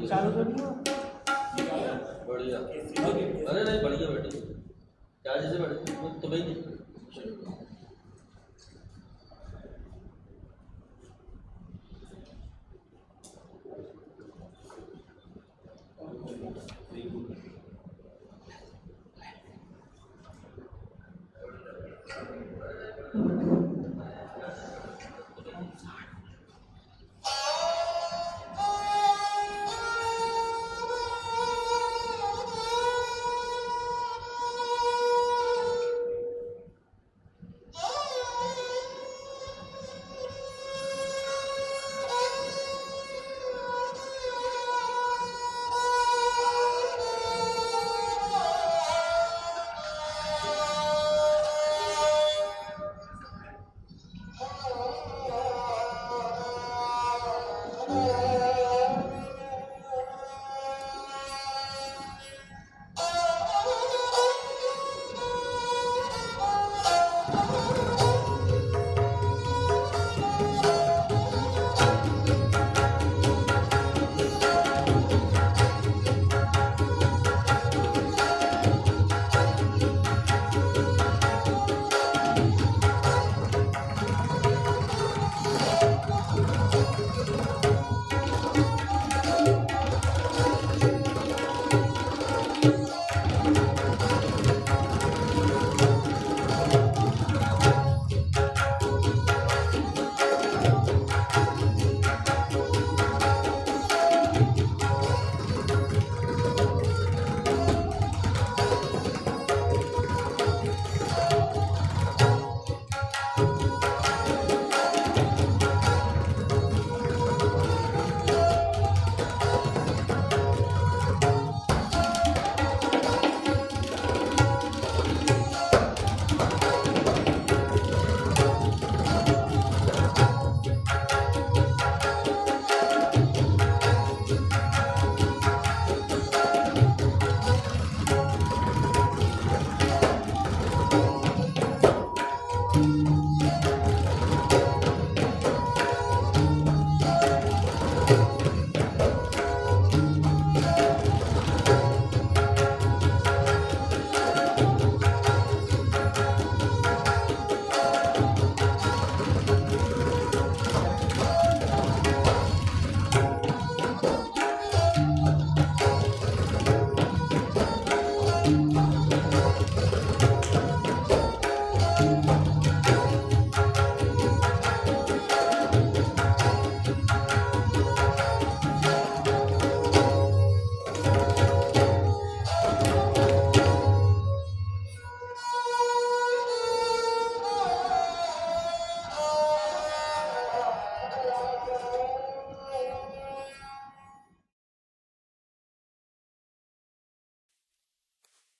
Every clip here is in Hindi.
चालू तो नहीं हुआ? बढ़िया। अरे नहीं बढ़िया बैठे क्या जैसे बैठे तो भाई नहीं।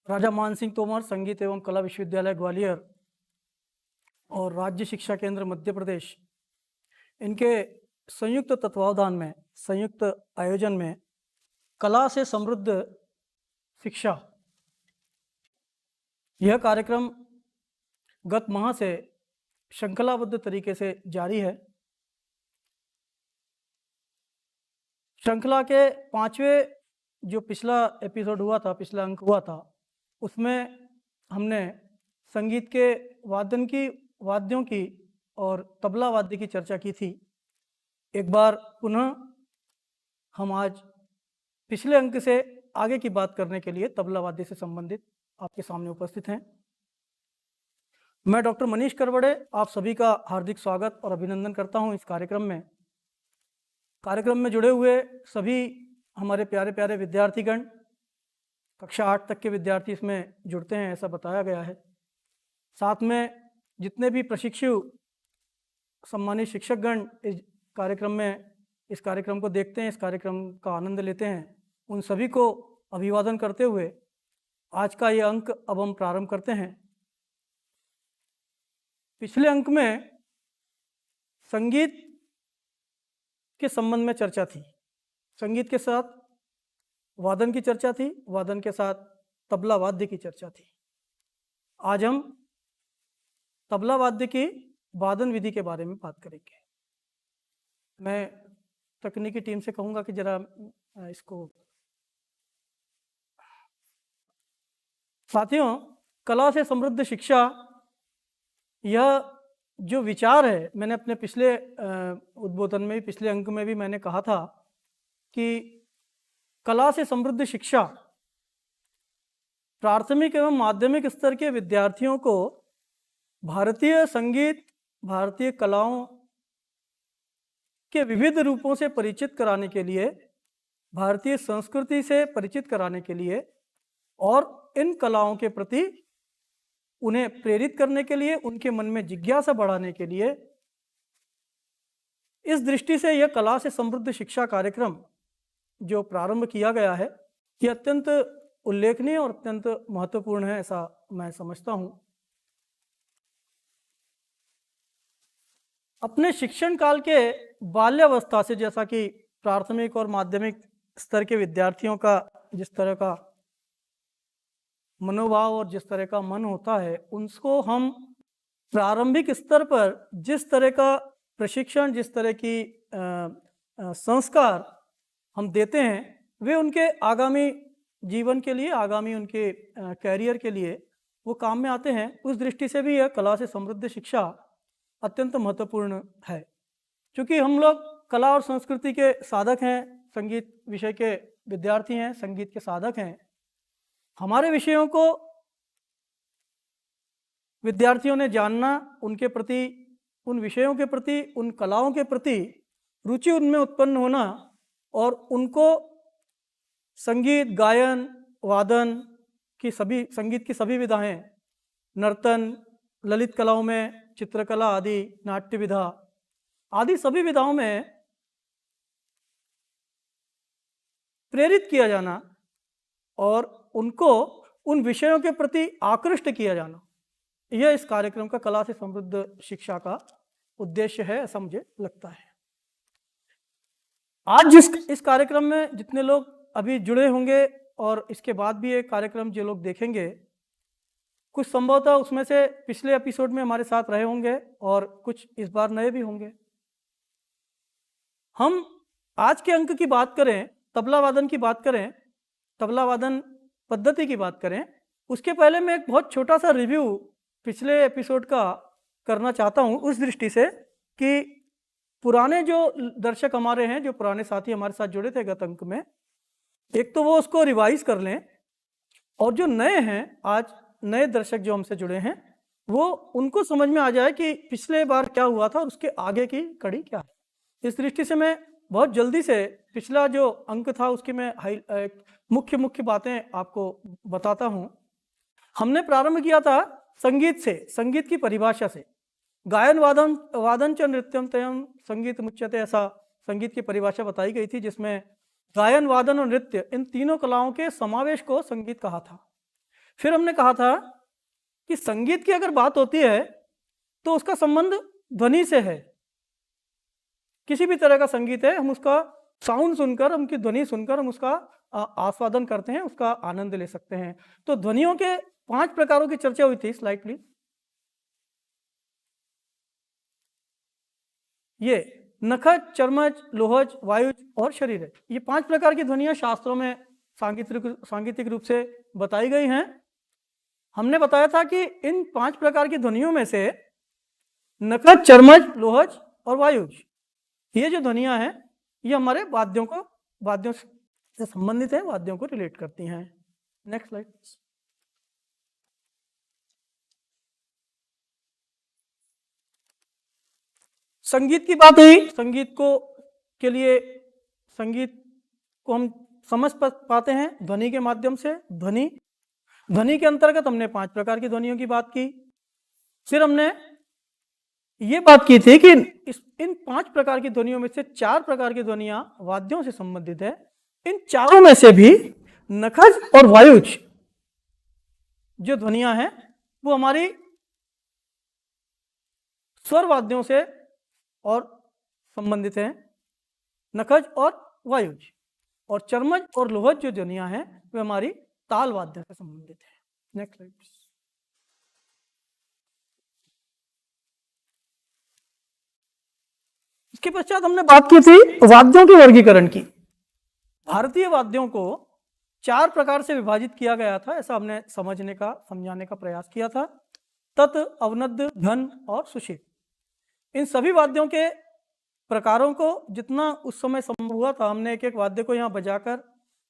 राजा मान सिंह तोमर संगीत एवं कला विश्वविद्यालय ग्वालियर और राज्य शिक्षा केंद्र मध्य प्रदेश इनके संयुक्त तत्वावधान में संयुक्त आयोजन में कला से समृद्ध शिक्षा यह कार्यक्रम गत माह से श्रृंखलाबद्ध तरीके से जारी है। श्रृंखला के 5वें जो पिछला एपिसोड हुआ था, पिछला अंक हुआ था, उसमें हमने संगीत के वाद्यों की और तबला वाद्य की चर्चा की थी। एक बार पुनः हम आज पिछले अंक से आगे की बात करने के लिए तबला वाद्य से संबंधित आपके सामने उपस्थित हैं। मैं डॉक्टर मनीष करवड़े आप सभी का हार्दिक स्वागत और अभिनंदन करता हूं इस कार्यक्रम में। कार्यक्रम में जुड़े हुए सभी हमारे प्यारे प्यारे विद्यार्थीगण, कक्षा 8 तक के विद्यार्थी इसमें जुड़ते हैं ऐसा बताया गया है। साथ में जितने भी प्रशिक्षु सम्मानित शिक्षकगण इस कार्यक्रम को देखते हैं, इस कार्यक्रम का आनंद लेते हैं, उन सभी को अभिवादन करते हुए आज का ये अंक अब हम प्रारंभ करते हैं। पिछले अंक में संगीत के संबंध में चर्चा थी, संगीत के साथ वादन की चर्चा थी, वादन के साथ तबला वाद्य की चर्चा थी। आज हम तबला वाद्य की वादन विधि के बारे में बात करेंगे। मैं तकनीकी टीम से कहूँगा कि जरा इसको। साथियों, कला से समृद्ध शिक्षा, यह जो विचार है, मैंने अपने पिछले उद्बोधन में, पिछले अंक में भी मैंने कहा था कि कला से समृद्ध शिक्षा प्राथमिक एवं माध्यमिक स्तर के विद्यार्थियों को भारतीय संगीत, भारतीय कलाओं के विविध रूपों से परिचित कराने के लिए, भारतीय संस्कृति से परिचित कराने के लिए और इन कलाओं के प्रति उन्हें प्रेरित करने के लिए, उनके मन में जिज्ञासा बढ़ाने के लिए, इस दृष्टि से यह कला से समृद्ध शिक्षा कार्यक्रम जो प्रारंभ किया गया है, यह अत्यंत उल्लेखनीय और अत्यंत महत्वपूर्ण है, ऐसा मैं समझता हूं। अपने शिक्षण काल के बाल्यावस्था से, जैसा कि प्राथमिक और माध्यमिक स्तर के विद्यार्थियों का जिस तरह का मनोभाव और जिस तरह का मन होता है, उनको हम प्रारंभिक स्तर पर जिस तरह का प्रशिक्षण, जिस तरह की संस्कार हम देते हैं, वे उनके आगामी जीवन के लिए, आगामी उनके कैरियर के लिए वो काम में आते हैं। उस दृष्टि से भी यह कला से समृद्ध शिक्षा अत्यंत महत्वपूर्ण है, क्योंकि हम लोग कला और संस्कृति के साधक हैं, संगीत विषय के विद्यार्थी हैं, संगीत के साधक हैं। हमारे विषयों को विद्यार्थियों ने जानना, उनके प्रति, उन विषयों के प्रति, उन कलाओं के प्रति रुचि उनमें उत्पन्न होना और उनको संगीत, गायन, वादन की सभी, संगीत की सभी विधाएं, नर्तन, ललित कलाओं में चित्रकला आदि, नाट्य विधा आदि सभी विधाओं में प्रेरित किया जाना और उनको उन विषयों के प्रति आकृष्ट किया जाना, यह इस कार्यक्रम का कला से समृद्ध शिक्षा का उद्देश्य है, ऐसा मुझे लगता है। आज इस कार्यक्रम में जितने लोग अभी जुड़े होंगे और इसके बाद भी ये कार्यक्रम जो लोग देखेंगे, कुछ संभवतः उसमें से पिछले एपिसोड में हमारे साथ रहे होंगे और कुछ इस बार नए भी होंगे। हम आज के अंक की बात करें, तबला वादन की बात करें, तबला वादन पद्धति की बात करें, उसके पहले मैं एक बहुत छोटा सा रिव्यू पिछले एपिसोड का करना चाहता हूं, उस दृष्टि से कि पुराने जो दर्शक हमारे हैं, जो पुराने साथी हमारे साथ जुड़े थे गत अंक में, एक तो वो उसको रिवाइज कर लें, और जो नए हैं, आज नए दर्शक जो हमसे जुड़े हैं, वो उनको समझ में आ जाए कि पिछले बार क्या हुआ था और उसके आगे की कड़ी क्या है। इस दृष्टि से मैं बहुत जल्दी से पिछला जो अंक था उसकी मैं मुख्य बातें आपको बताता हूं। हमने प्रारंभ किया था संगीत से, संगीत की परिभाषा से। गायन वादन च नृत्यम तयम संगीत मुच्यते, ऐसा संगीत की परिभाषा बताई गई थी, जिसमें गायन, वादन और नृत्य, इन तीनों कलाओं के समावेश को संगीत कहा था। फिर हमने कहा था कि संगीत की अगर बात होती है तो उसका संबंध ध्वनि से है। किसी भी तरह का संगीत है, हम उसका साउंड सुनकर, उनकी ध्वनि सुनकर हम उसका आस्वादन करते हैं, उसका आनंद ले सकते हैं। तो ध्वनियों के 5 प्रकारों की चर्चा हुई थी। Slide please. ये नखज, चर्मज, लोहज, वायुज और शरीरज, ये 5 प्रकार की ध्वनियां शास्त्रों में सांगीतिक रूप से बताई गई हैं। हमने बताया था कि इन 5 प्रकार की ध्वनियों में से नखज, चर्मज, लोहज और वायुज, ये जो ध्वनियां हैं, ये हमारे वाद्यों से संबंधित हैं, वाद्यों को रिलेट करती हैं। Next slide. संगीत की बात हुई। संगीत को हम समझ पाते हैं ध्वनि के माध्यम से। ध्वनि के अंतर्गत हमने 5 प्रकार की ध्वनियों की बात की। फिर हमने ये बात की थी कि इन 5 प्रकार की ध्वनियों में से 4 प्रकार की ध्वनियां वाद्यों से संबंधित है। इन चारों में से भी नखज और वायुज जो ध्वनियां हैं, वो हमारी स्वर वाद्यों से और संबंधित हैं, नखज और वायुज। और चर्मज और लोहज जो ध्वनियां हैं, वे हमारी ताल वाद्य से संबंधित है। Next slide. इसके पश्चात हमने बात की थी वाद्यों के वर्गीकरण की। भारतीय वाद्यों को 4 प्रकार से विभाजित किया गया था, ऐसा हमने समझाने का प्रयास किया था। तत्, अवनद्य, घन और सुषिर। इन सभी वाद्यों के प्रकारों को जितना उस समय संभव हुआ था, हमने एक एक वाद्य को यहाँ बजाकर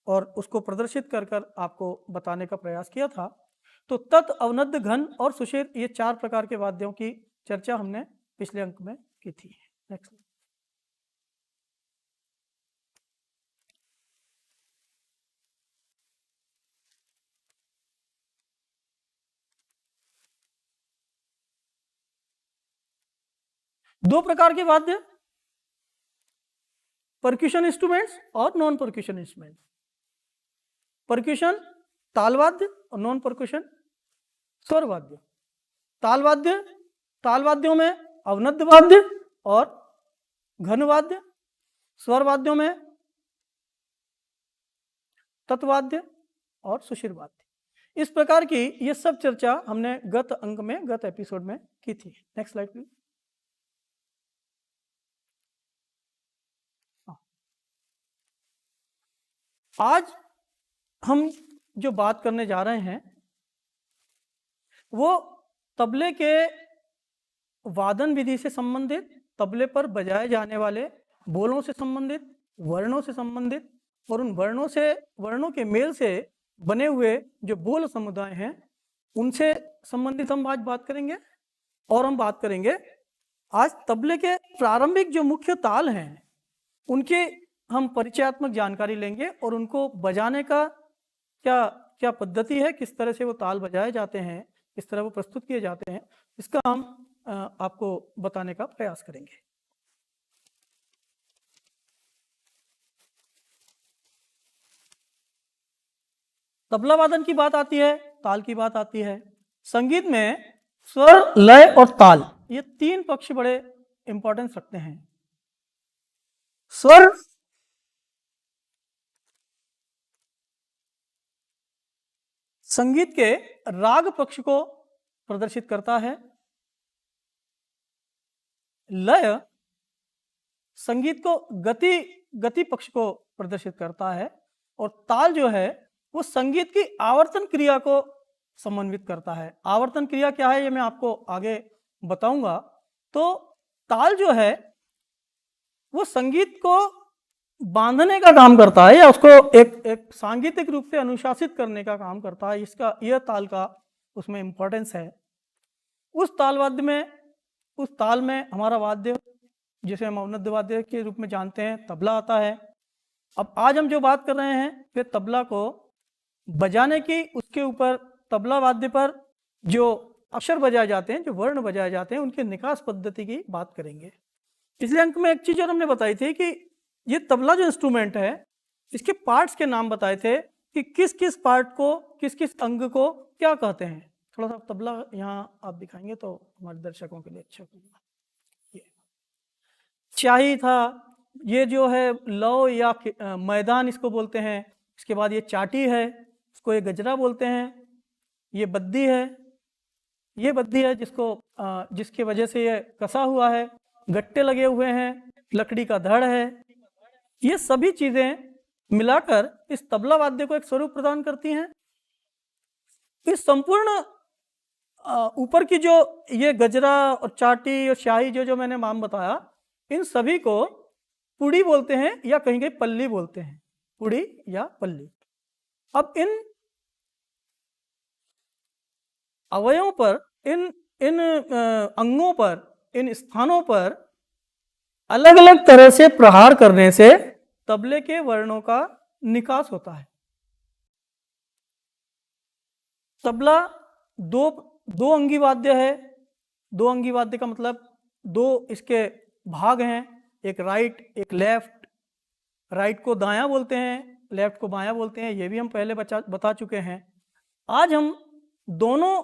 और उसको प्रदर्शित कर कर आपको बताने का प्रयास किया था। तो तत्, अवनद्य, घन और सुषिर, ये 4 प्रकार के वाद्यों की चर्चा हमने पिछले अंक में की थी। नेक्स्ट। दो प्रकार के वाद्य, परक्यूशन इंस्ट्रूमेंट्स और नॉन परक्यूशन इंस्ट्रूमेंट्स। परक्यूशन ताल वाद्य और नॉन परक्यूशन स्वर वाद्य। ताल वाद्यों में अवनद्य वाद्य और घन वाद्य, स्वर वाद्यों में तत्वाद्य और सुषिर वाद्य। इस प्रकार की ये सब चर्चा हमने गत अंक में, गत एपिसोड में की थी। Next slide please. आज हम जो बात करने जा रहे हैं वो तबले के वादन विधि से संबंधित, तबले पर बजाए जाने वाले बोलों से संबंधित, वर्णों से संबंधित और उन वर्णों के मेल से बने हुए जो बोल समुदाय हैं उनसे संबंधित हम आज बात करेंगे। और हम बात करेंगे आज तबले के प्रारंभिक जो मुख्य ताल हैं उनके हम परिचयात्मक जानकारी लेंगे और उनको बजाने का क्या पद्धति है, किस तरह से वो ताल बजाए जाते हैं, किस तरह वो प्रस्तुत किए जाते हैं, इसका हम आपको बताने का प्रयास करेंगे। तबला वादन की बात आती है, ताल की बात आती है। संगीत में स्वर, लय और ताल, ये 3 पक्ष बड़े इंपॉर्टेंस रखते हैं। स्वर संगीत के राग पक्ष को प्रदर्शित करता है, लय संगीत को गति पक्ष को प्रदर्शित करता है और ताल जो है वो संगीत की आवर्तन क्रिया को समन्वित करता है। आवर्तन क्रिया क्या है ये मैं आपको आगे बताऊंगा। तो ताल जो है वो संगीत को बांधने का काम करता है या उसको एक सांगीतिक रूप से अनुशासित करने का काम करता है। यह ताल का उसमें इंपॉर्टेंस है। उस ताल में हमारा वाद्य जिसे हम अवनद्य वाद्य के रूप में जानते हैं तबला आता है। अब आज हम जो बात कर रहे हैं फिर तबला को बजाने की, उसके ऊपर तबला वाद्य पर जो अक्षर बजाए जाते हैं, जो वर्ण बजाए जाते हैं, उनके निकास पद्धति की बात करेंगे। पिछले अंक में एक चीज और हमने बताई थी कि ये तबला जो इंस्ट्रूमेंट है इसके पार्ट्स के नाम बताए थे कि किस किस पार्ट को, किस किस अंग को क्या कहते हैं। थोड़ा सा तबला यहाँ आप दिखाएंगे तो हमारे दर्शकों के लिए अच्छा होगा। ये शाही था, ये जो है लौ या मैदान इसको बोलते हैं। इसके बाद ये चाटी है, इसको ये गजरा बोलते हैं। ये बद्दी है जिसकी वजह से ये कसा हुआ है। गट्टे लगे हुए हैं, लकड़ी का धड़ है। ये सभी चीजें मिलाकर इस तबला वाद्य को एक स्वरूप प्रदान करती हैं। इस संपूर्ण ऊपर की जो ये गजरा और चाटी और शाही जो मैंने नाम बताया, इन सभी को पुड़ी बोलते हैं या कहीं कहीं पल्ली बोलते हैं, पुड़ी या पल्ली। अब इन अवयवों पर, इन अंगों पर, इन स्थानों पर अलग अलग तरह से प्रहार करने से तबले के वर्णों का निकास होता है। तबला दो अंगी वाद्य है। 2 अंगी वाद्य का मतलब 2 इसके भाग हैं, एक राइट एक लेफ्ट। राइट को दायां बोलते हैं, लेफ्ट को बायां बोलते हैं। ये भी हम पहले बता चुके हैं। आज हम दोनों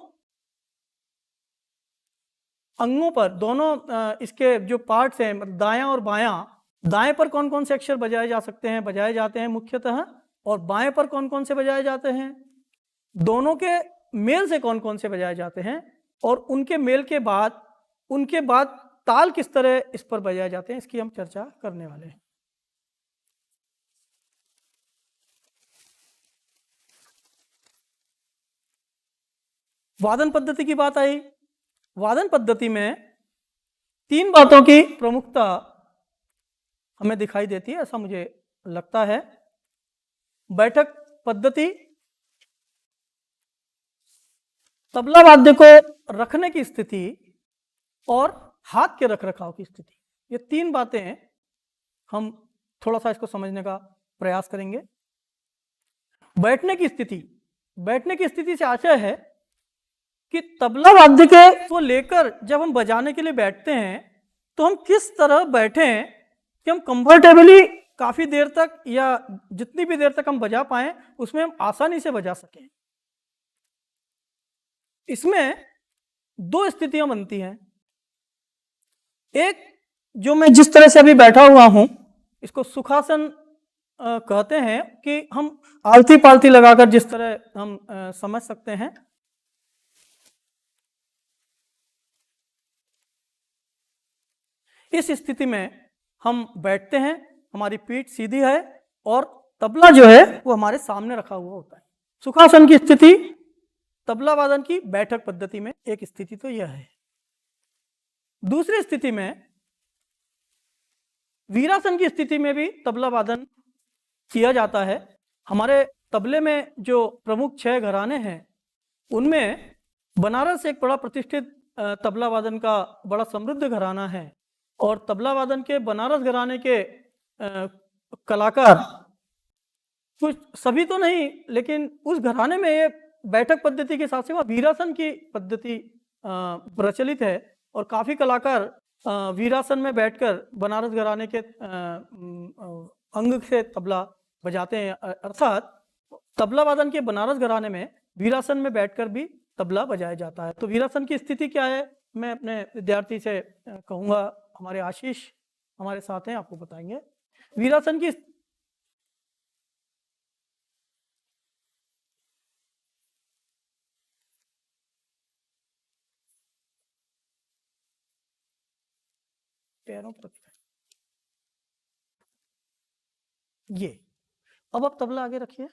अंगों पर, दोनों इसके जो पार्ट्स हैं, दायां और बायां, दाएं पर कौन कौन से अक्षर बजाए जाते हैं मुख्यतः, और बाएं पर कौन कौन से बजाए जाते हैं, दोनों के मेल से कौन कौन से बजाए जाते हैं, और उनके मेल के बाद ताल किस तरह इस पर बजाए जाते हैं, इसकी हम चर्चा करने वाले हैं। वादन पद्धति की बात आई। वादन पद्धति में 3 बातों की प्रमुखता हमें दिखाई देती है, ऐसा मुझे लगता है। बैठक पद्धति, तबला वाद्य को रखने की स्थिति और हाथ के रखरखाव की स्थिति, ये 3 बातें हम थोड़ा सा इसको समझने का प्रयास करेंगे। बैठने की स्थिति, बैठने की स्थिति से आशय है कि तबला वाद्य के को लेकर जब हम बजाने के लिए बैठते हैं तो हम किस तरह बैठें कि हम कंफर्टेबली काफ़ी देर तक या जितनी भी देर तक हम बजा पाएं उसमें हम आसानी से बजा सकें। इसमें 2 स्थितियां बनती हैं। एक, जो मैं जिस तरह से अभी बैठा हुआ हूं, इसको सुखासन कहते हैं, कि हम आलती पालती लगाकर जिस तरह हम समझ सकते हैं। इस स्थिति में हम बैठते हैं, हमारी पीठ सीधी है और तबला जो है वो हमारे सामने रखा हुआ होता है। सुखासन की स्थिति तबला वादन की बैठक पद्धति में एक स्थिति तो यह है। दूसरी स्थिति में वीरासन की स्थिति में भी तबला वादन किया जाता है। हमारे तबले में जो प्रमुख 6 घराने हैं उनमें बनारस एक बड़ा प्रतिष्ठित तबला वादन का बड़ा समृद्ध घराना है, और तबला वादन के बनारस घराने के कलाकार कुछ सभी तो नहीं, लेकिन उस घराने में ये बैठक पद्धति के साथ से वह वीरासन की पद्धति प्रचलित है, और काफ़ी कलाकार वीरासन में बैठकर बनारस घराने के अंग से तबला बजाते हैं। अर्थात तबला वादन के बनारस घराने में वीरासन में बैठकर भी तबला बजाया जाता है। तो वीरासन की स्थिति क्या है, मैं अपने विद्यार्थी से कहूँगा, हमारे आशीष हमारे साथ हैं, आपको बताएंगे। वीरासन की पैरों पर ये, अब आप तबला आगे रखिए।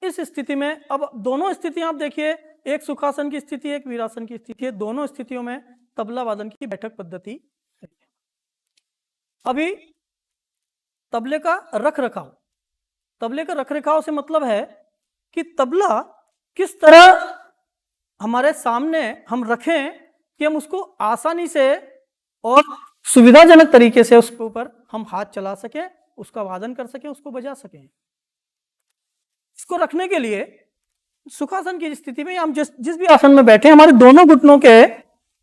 इस स्थिति में अब दोनों स्थितियां आप देखिए, एक सुखासन की स्थिति, एक वीरासन की स्थिति है। दोनों स्थितियों में तबला वादन की बैठक पद्धति है। अभी तबले का रखरखाव, तबले का रखरखाव से मतलब है कि तबला किस तरह हमारे सामने हम रखें कि हम उसको आसानी से और सुविधाजनक तरीके से उसके ऊपर हम हाथ चला सकें, उसका वादन कर सकें, उसको बजा सकें। इसको रखने के लिए सुखासन की स्थिति में हम जिस भी आसन में बैठे, हमारे दोनों घुटनों के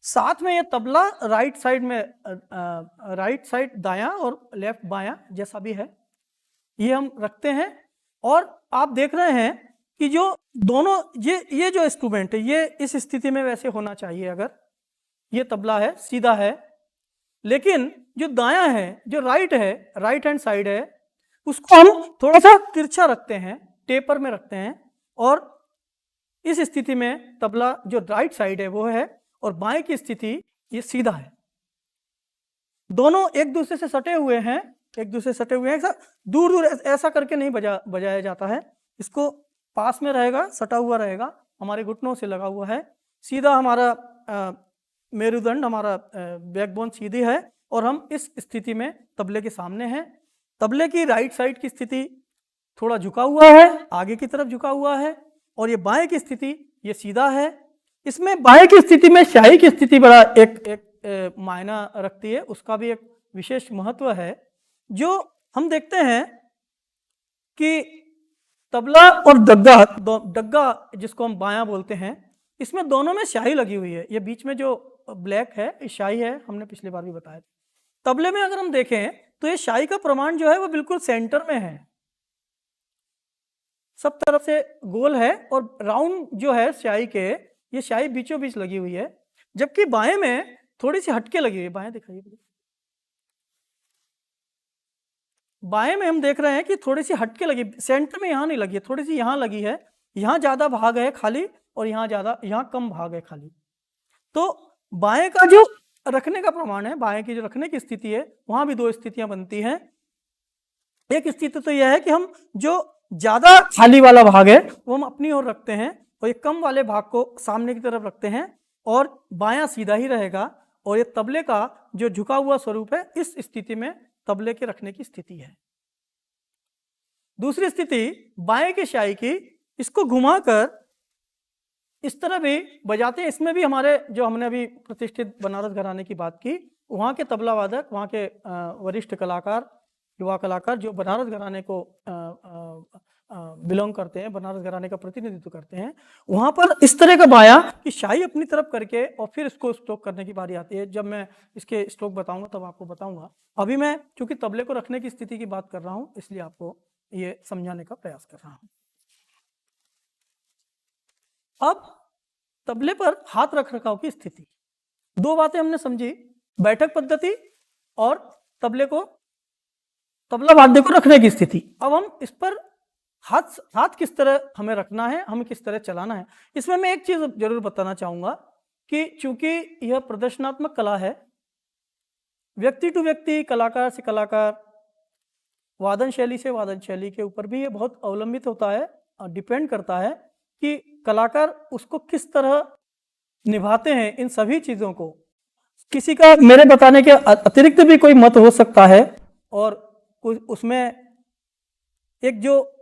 साथ में ये तबला राइट साइड में, राइट साइड दायां और लेफ्ट बायां जैसा भी है, ये हम रखते हैं। और आप देख रहे हैं कि जो दोनों ये जो इंस्ट्रूमेंट है ये इस स्थिति में वैसे होना चाहिए। अगर ये तबला है सीधा है, लेकिन जो दायां है, जो राइट है, राइट हैंड साइड है, उसको हम थोड़ा सा तिरछा रखते हैं, टेपर में रखते हैं, और इस स्थिति में तबला जो राइट साइड है वो है, और बाएं की स्थिति ये सीधा है। दोनों एक दूसरे से सटे हुए हैं, एक दूसरे से सटे हुए हैं। ऐसा दूर दूर ऐसा करके नहीं बजाया जाता है, इसको पास में रहेगा, सटा हुआ रहेगा, हमारे घुटनों से लगा हुआ है। सीधा हमारा मेरुदंड, हमारा बैकबोन सीधी है, और हम इस स्थिति में तबले के सामने हैं। तबले की राइट साइड की स्थिति थोड़ा झुका हुआ है, आगे की तरफ झुका हुआ है, और ये बाएं की स्थिति ये सीधा है। इसमें बाएं की स्थिति में शाही की स्थिति बड़ा एक मायना रखती है, उसका भी एक विशेष महत्व है। जो हम देखते हैं कि तबला और डग्गा जिसको हम बायां बोलते हैं, इसमें दोनों में शाही लगी हुई है। ये बीच में जो ब्लैक है ये शाही है, हमने पिछली बार भी बताया था। तबले में अगर हम देखें तो ये शाही का प्रमाण जो है वो बिल्कुल सेंटर में है, सब तरफ से गोल है, और राउंड जो है शाही के, ये शाही बीचों बीच लगी हुई है। जबकि बाएं में थोड़ी सी हटके लगी हुई है। बाएं दिखाइए, बाएं में हम देख रहे हैं कि थोड़ी सी हटके लगी, सेंटर में यहाँ नहीं लगी है, थोड़ी सी यहाँ लगी है, यहाँ ज़्यादा भाग है खाली, और यहाँ ज़्यादा, यहाँ कम भाग है खाली। तो बाएं का जो रखने का प्रमाण है, बाएं की जो रखने की स्थिति है, वहाँ भी दो स्थितियां बनती हैं। एक स्थिति तो यह है कि हम जो ज़्यादा खाली वाला भाग है वो हम अपनी ओर रखते हैं और ये कम वाले भाग को सामने की तरफ रखते हैं और बायां सीधा ही रहेगा, और ये तबले का जो झुका हुआ स्वरूप है, इस स्थिति में तबले के रखने की स्थिति है। दूसरी स्थिति बाएं की शाही की, इसको घुमाकर इस तरह भी बजाते हैं। इसमें भी हमारे जो हमने अभी प्रतिष्ठित बनारस घराने की बात की, वहाँ के तबला वादक, वहाँ के वरिष्ठ कलाकार, युवा कलाकार जो बनारस घराने को बिलोंग करते हैं, बनारस घराने का प्रतिनिधित्व करते हैं, वहाँ पर इस तरह का बाया कि शाही अपनी तरफ करके और फिर इसको स्ट्रोक करने की बारी आती है। जब मैं इसके स्ट्रोक बताऊंगा तब आपको बताऊंगा। अभी मैं चूंकि तबले को रखने की स्थिति की बात कर रहा हूँ, इसलिए आपको ये समझाने का प्रयास कर रहा हूँ। अब तबले पर हाथ रख रखाव की स्थिति, दो बातें हमने समझी, बैठक पद्धति और तबला वाद्य को रखने की स्थिति। अब हम इस पर हाथ किस तरह हमें रखना है, हमें किस तरह चलाना है, इसमें मैं एक चीज जरूर बताना चाहूंगा कि चूंकि यह प्रदर्शनात्मक कला है, व्यक्ति टू व्यक्ति, कलाकार से कलाकार, वादन शैली से वादन शैली के ऊपर भी ये बहुत अवलंबित होता है और डिपेंड करता है कि कलाकार उसको किस तरह निभाते हैं इन सभी चीज़ों को। किसी का मेरे बताने के अतिरिक्त भी कोई मत हो सकता है, और उसमें एक जो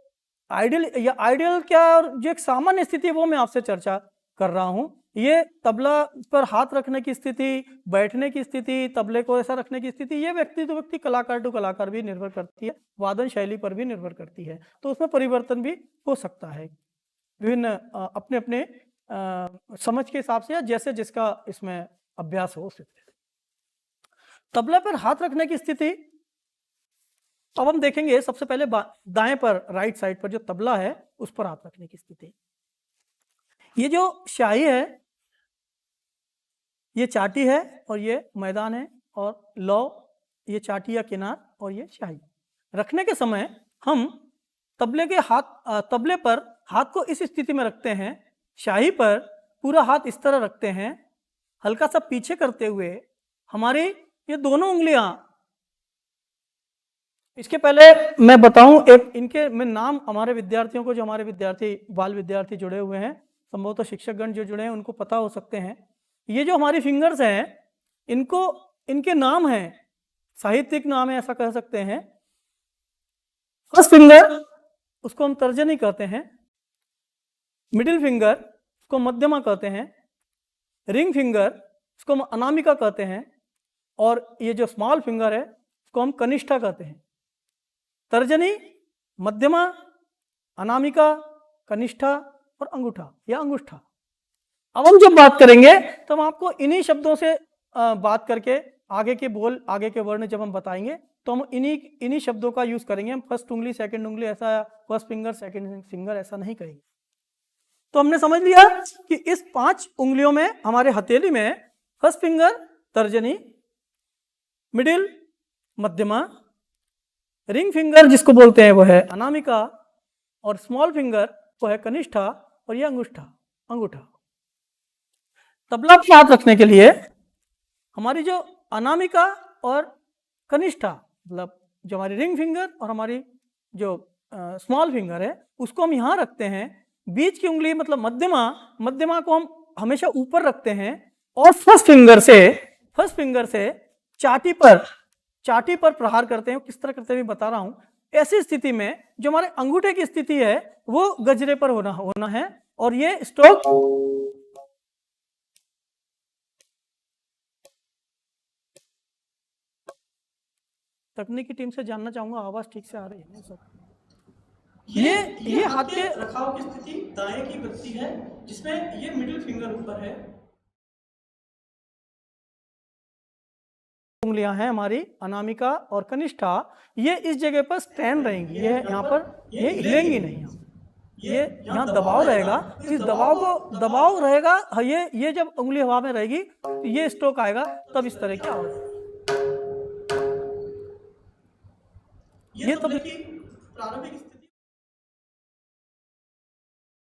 आइडियल क्या और जो एक सामान्य स्थिति है वो मैं आपसे चर्चा कर रहा हूँ। ये तबला पर हाथ रखने की स्थिति, बैठने की स्थिति, तबले को ऐसा रखने की स्थिति, ये व्यक्ति टू व्यक्ति, कलाकार टू कलाकार भी निर्भर करती है, वादन शैली पर भी निर्भर करती है, तो उसमें परिवर्तन भी हो सकता है विभिन्न अपने अपने समझ के हिसाब से या जैसे जिसका इसमें अभ्यास हो सकता है। तबला पर हाथ रखने की स्थिति अब हम देखेंगे। सबसे पहले दाएं पर, राइट साइड पर जो तबला है उस पर हाथ रखने की स्थिति। ये जो शाही है, ये चाटी है और ये मैदान है, और लौ ये चाटी या किनार और ये शाही। रखने के समय हम तबले पर हाथ को इस स्थिति में रखते हैं, शाही पर पूरा हाथ इस तरह रखते हैं, हल्का सा पीछे करते हुए हमारी ये दोनों उंगलियां। इसके पहले मैं बताऊं एक इनके मैं नाम हमारे विद्यार्थियों को, जो हमारे विद्यार्थी बाल विद्यार्थी जुड़े हुए हैं, संभवतः शिक्षकगण जो जुड़े हैं उनको पता हो सकते हैं। ये जो हमारी फिंगर्स हैं, इनके नाम हैं, साहित्यिक नाम है ऐसा कह सकते हैं। फर्स्ट फिंगर उसको हम तर्जनी कहते हैं, मिडिल फिंगर उसको मध्यमा कहते हैं, रिंग फिंगर उसको हम अनामिका कहते हैं, और ये जो स्मॉल फिंगर है उसको हम कनिष्ठा कहते हैं। तर्जनी, मध्यमा, अनामिका, कनिष्ठा और अंगूठा या अंगुष्ठा। अब हम जब बात करेंगे तो हम आपको इन्हीं शब्दों से बात करके आगे के बोल, आगे के वर्ण जब हम बताएंगे तो हम इन्हीं शब्दों का यूज करेंगे। हम फर्स्ट उंगली, सेकंड उंगली ऐसा, फर्स्ट फिंगर, सेकंड फिंगर ऐसा नहीं करेंगे। तो हमने समझ लिया कि इस 5 उंगलियों में, हमारे हथेली में फर्स्ट फिंगर तर्जनी, मिडिल मध्यमा, रिंग फिंगर जिसको बोलते हैं वो है अनामिका, और स्मॉल फिंगर वो है कनिष्ठा, और ये अंगूठा। तबला पर हाथ रखने के लिए हमारी जो अनामिका और कनिष्ठा, मतलब जो हमारी रिंग फिंगर और हमारी जो स्मॉल फिंगर है, उसको हम यहाँ रखते हैं। बीच की उंगली मतलब मध्यमा को हम हमेशा ऊपर रखते हैं, और फर्स्ट फिंगर से चाटी पर प्रहार करते हैं। किस तरह करते हैं बता रहा हूं। ऐसी स्थिति में जो हमारे अंगूठे की स्थिति है वो गजरे पर होना है, और ये स्ट्रोक तकनीकी टीम से जानना चाहूंगा, आवाज ठीक से आ रही है सब। ये हाथ के रखाव की स्थिति दाएं की गति है, जिसमें ये मिडिल फिंगर ऊपर है, उंगलियां हैं हमारी अनामिका और कनिष्ठा, ये इस जगह पर स्टैंड रहेंगी, ये यहाँ पर ये हिलेंगी नहीं, ये यहाँ दबाव रहेगा। इस दबाव रहेगा, ये जब उंगली हवा में रहेगी तो ये स्ट्रोक आएगा, तब इस तरह की आवाज। ये तब प्रारंभिक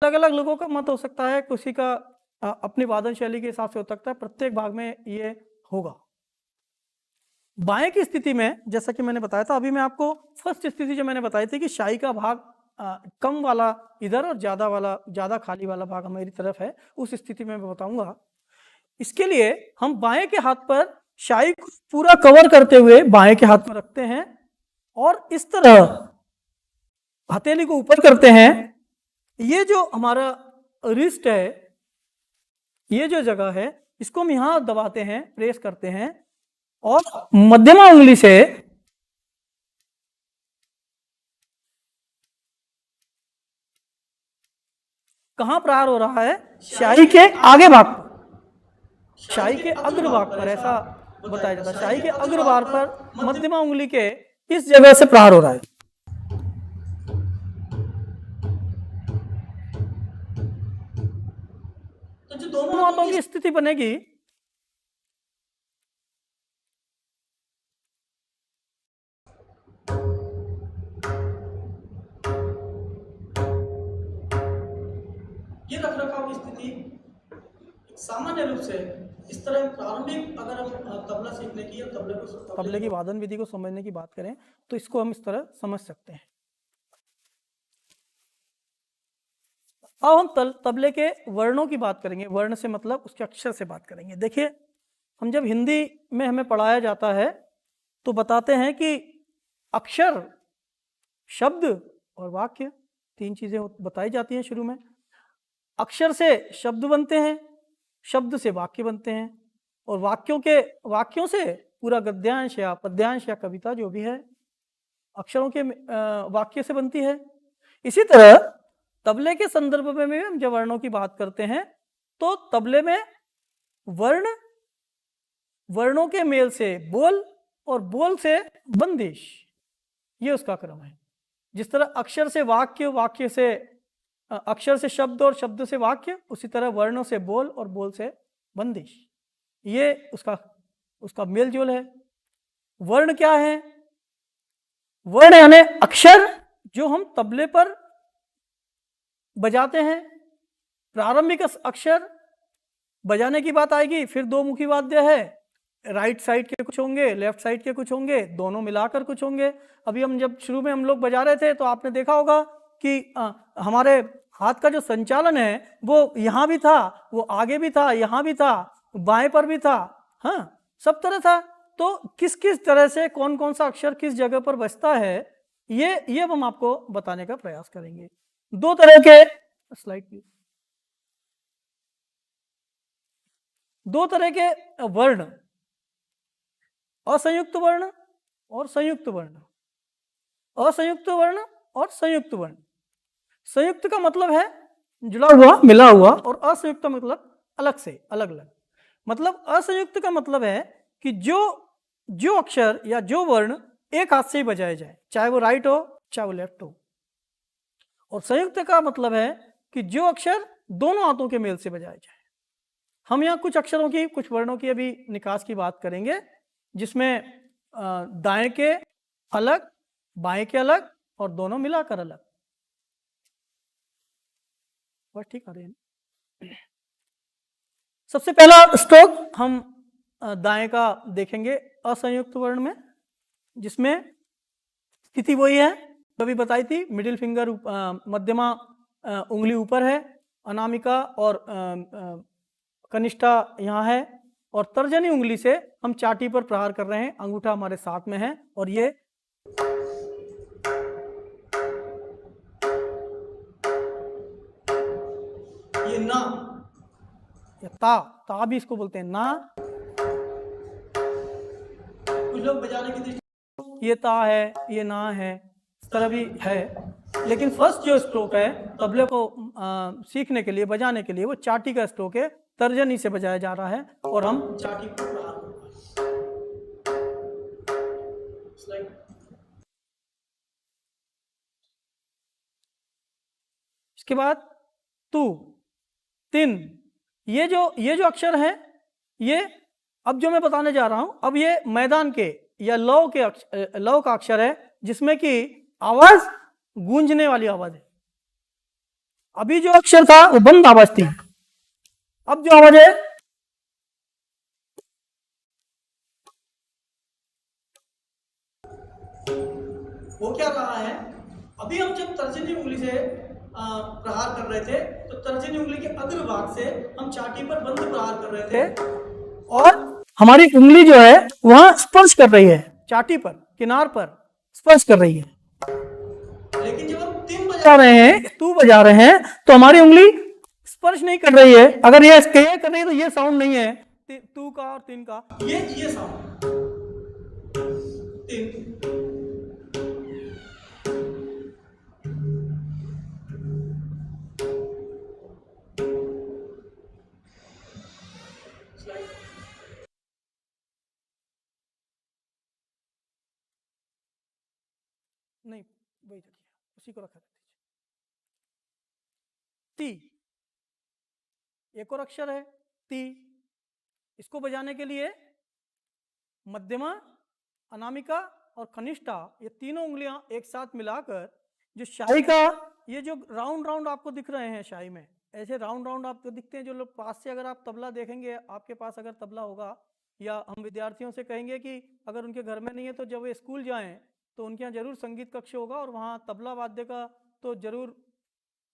अलग अलग लोगों का मत हो सकता है, किसी का अपनी वादन शैली के हिसाब से हो सकता है, प्रत्येक भाग में ये होगा। बाएं की स्थिति में जैसा कि मैंने बताया था, अभी मैं आपको फर्स्ट स्थिति जो मैंने बताई थी कि शाही का भाग कम वाला इधर और ज़्यादा खाली वाला भाग हमारी तरफ है, उस स्थिति में मैं बताऊंगा। इसके लिए हम बाएं के हाथ पर शाही को पूरा कवर करते हुए बाएं के हाथ पर रखते हैं और इस तरह हथेली को ऊपर करते हैं। ये जो हमारा रिस्ट है, ये जो जगह है, इसको हम यहां दबाते हैं, प्रेस करते हैं और मध्यमा उंगली से कहां प्रहार हो रहा है? शाही के आगे भाग पर, शाही के अग्रभाग पर, ऐसा बताया जाता है। शाही के अग्रभाग पर मध्यमा उंगली के इस जगह से प्रहार हो रहा है। तो जो दोनों हाथों की स्थिति बनेगी, ये रखरखाव की स्थिति सामान्य रूप से इस तरह प्रारंभिक, अगर हम तबला सीखने की या तबले की वादन विधि को समझने की बात करें तो इसको हम इस तरह समझ सकते हैं। अब हम तबले के वर्णों की बात करेंगे। वर्ण से मतलब उसके अक्षर से बात करेंगे। देखिए, हम जब हिंदी में हमें पढ़ाया जाता है तो बताते हैं कि अक्षर, शब्द और वाक्य, तीन चीजें बताई जाती हैं शुरू में। अक्षर से शब्द बनते हैं, शब्द से वाक्य बनते हैं और वाक्यों से पूरा गद्यांश या पद्यांश या कविता जो भी है अक्षरों के वाक्य से बनती है। इसी तरह तबले के संदर्भ में भी हम जब वर्णों की बात करते हैं तो तबले में वर्णों के मेल से बोल और बोल से बंदिश, ये उसका क्रम है। जिस तरह अक्षर से वाक्य, वाक्य से अक्षर से शब्द और शब्द से वाक्य, उसी तरह वर्णों से बोल और बोल से बंदिश, ये उसका मेल जोल है। वर्ण क्या है? वर्ण यानी अक्षर जो हम तबले पर बजाते हैं। प्रारंभिक अक्षर बजाने की बात आएगी, फिर दो मुखी वाद्य है, राइट साइड के कुछ होंगे, लेफ्ट साइड के कुछ होंगे, दोनों मिलाकर कुछ होंगे। अभी जब शुरू में हम लोग बजा रहे थे तो आपने देखा होगा कि हमारे हाथ का जो संचालन है वो यहाँ भी था, वो आगे भी था, यहाँ भी था, बाएं पर भी था, हाँ, सब तरह था। तो किस किस तरह से कौन कौन सा अक्षर किस जगह पर बजता है, ये हम आपको बताने का प्रयास करेंगे। दो तरह के स्लाइड प्लीज, दो तरह के वर्ण, असंयुक्त वर्ण और संयुक्त वर्ण। असंयुक्त वर्ण और संयुक्त वर्ण। संयुक्त का मतलब है जुड़ा हुआ, मिला हुआ, और असंयुक्त का मतलब अलग से, अलग अलग। मतलब असंयुक्त का मतलब है कि जो अक्षर या जो वर्ण एक हाथ से ही बजाया जाए, चाहे वो राइट हो चाहे वो लेफ्ट हो। और संयुक्त का मतलब है कि जो अक्षर दोनों हाथों के मेल से बजाया जाए। हम यहाँ कुछ अक्षरों की, कुछ वर्णों की अभी निकास की बात करेंगे, जिसमें दाएं के अलग, बाएं के अलग और दोनों मिलाकर अलग। बस ठीक आ रहे हैं। सबसे पहला स्ट्रोक हम दाएं का देखेंगे असंयुक्त वर्ण में, जिसमें स्थिति वही है कभी बताई थी। मिडिल फिंगर मध्यमा उंगली ऊपर है, अनामिका और कनिष्ठा यहाँ है, और तर्जनी उंगली से हम चाटी पर प्रहार कर रहे हैं, अंगूठा हमारे साथ में है। और ये ना या ता भी इसको बोलते हैं ना। कुछ लोग बजाने की दृष्टि ये ता है, ये ना है, इस तरह भी है। लेकिन फर्स्ट जो स्ट्रोक है तबले को सीखने के लिए, बजाने के लिए, वो चाटी का स्ट्रोक है, तर्जनी से बजाया जा रहा है और हम चाटी को प्रहार कर रहे हैं। इसके बाद तू, तिन, ये जो अक्षर है, ये अब जो मैं बताने जा रहा हूं, अब ये मैदान के या लौ का अक्षर है, जिसमें कि आवाज गूंजने वाली आवाज है। अभी जो अक्षर था वो बंद आवाज थी, अब जो आवाज है वो क्या रहा है। अभी हम जब तर्जनी उंगली से प्रहार कर रहे थे तो तर्जनी उंगली के अग्रभाग से हम चाटी पर बंद प्रहार कर रहे थे और हमारी उंगली जो है वहां स्पर्श कर रही है, चाटी पर किनार पर स्पर्श कर रही है। लेकिन जब हम तीन बजा रहे हैं, तू बजा रहे हैं, तो हमारी उंगली स्पर्श नहीं कर रही है। अगर ये कर रही है तो ये साउंड नहीं है तू का और तीन का, ये साउंड तीन। नहीं वही रखिए, उसी को रखा ती। एक और अक्षर है ती, इसको बजाने के लिए मध्यमा, अनामिका और कनिष्ठा ये तीनों उंगलियां एक साथ मिलाकर जो शाही का ये जो राउंड राउंड आपको दिख रहे हैं, शाही में ऐसे राउंड राउंड आपको दिखते हैं। जो लोग पास से अगर आप तबला देखेंगे, आपके पास अगर तबला होगा, या हम विद्यार्थियों से कहेंगे कि अगर उनके घर में नहीं है तो जब वे स्कूल जाएं तो उनके यहाँ जरूर संगीत कक्ष होगा और वहाँ तबला वाद्य का तो जरूर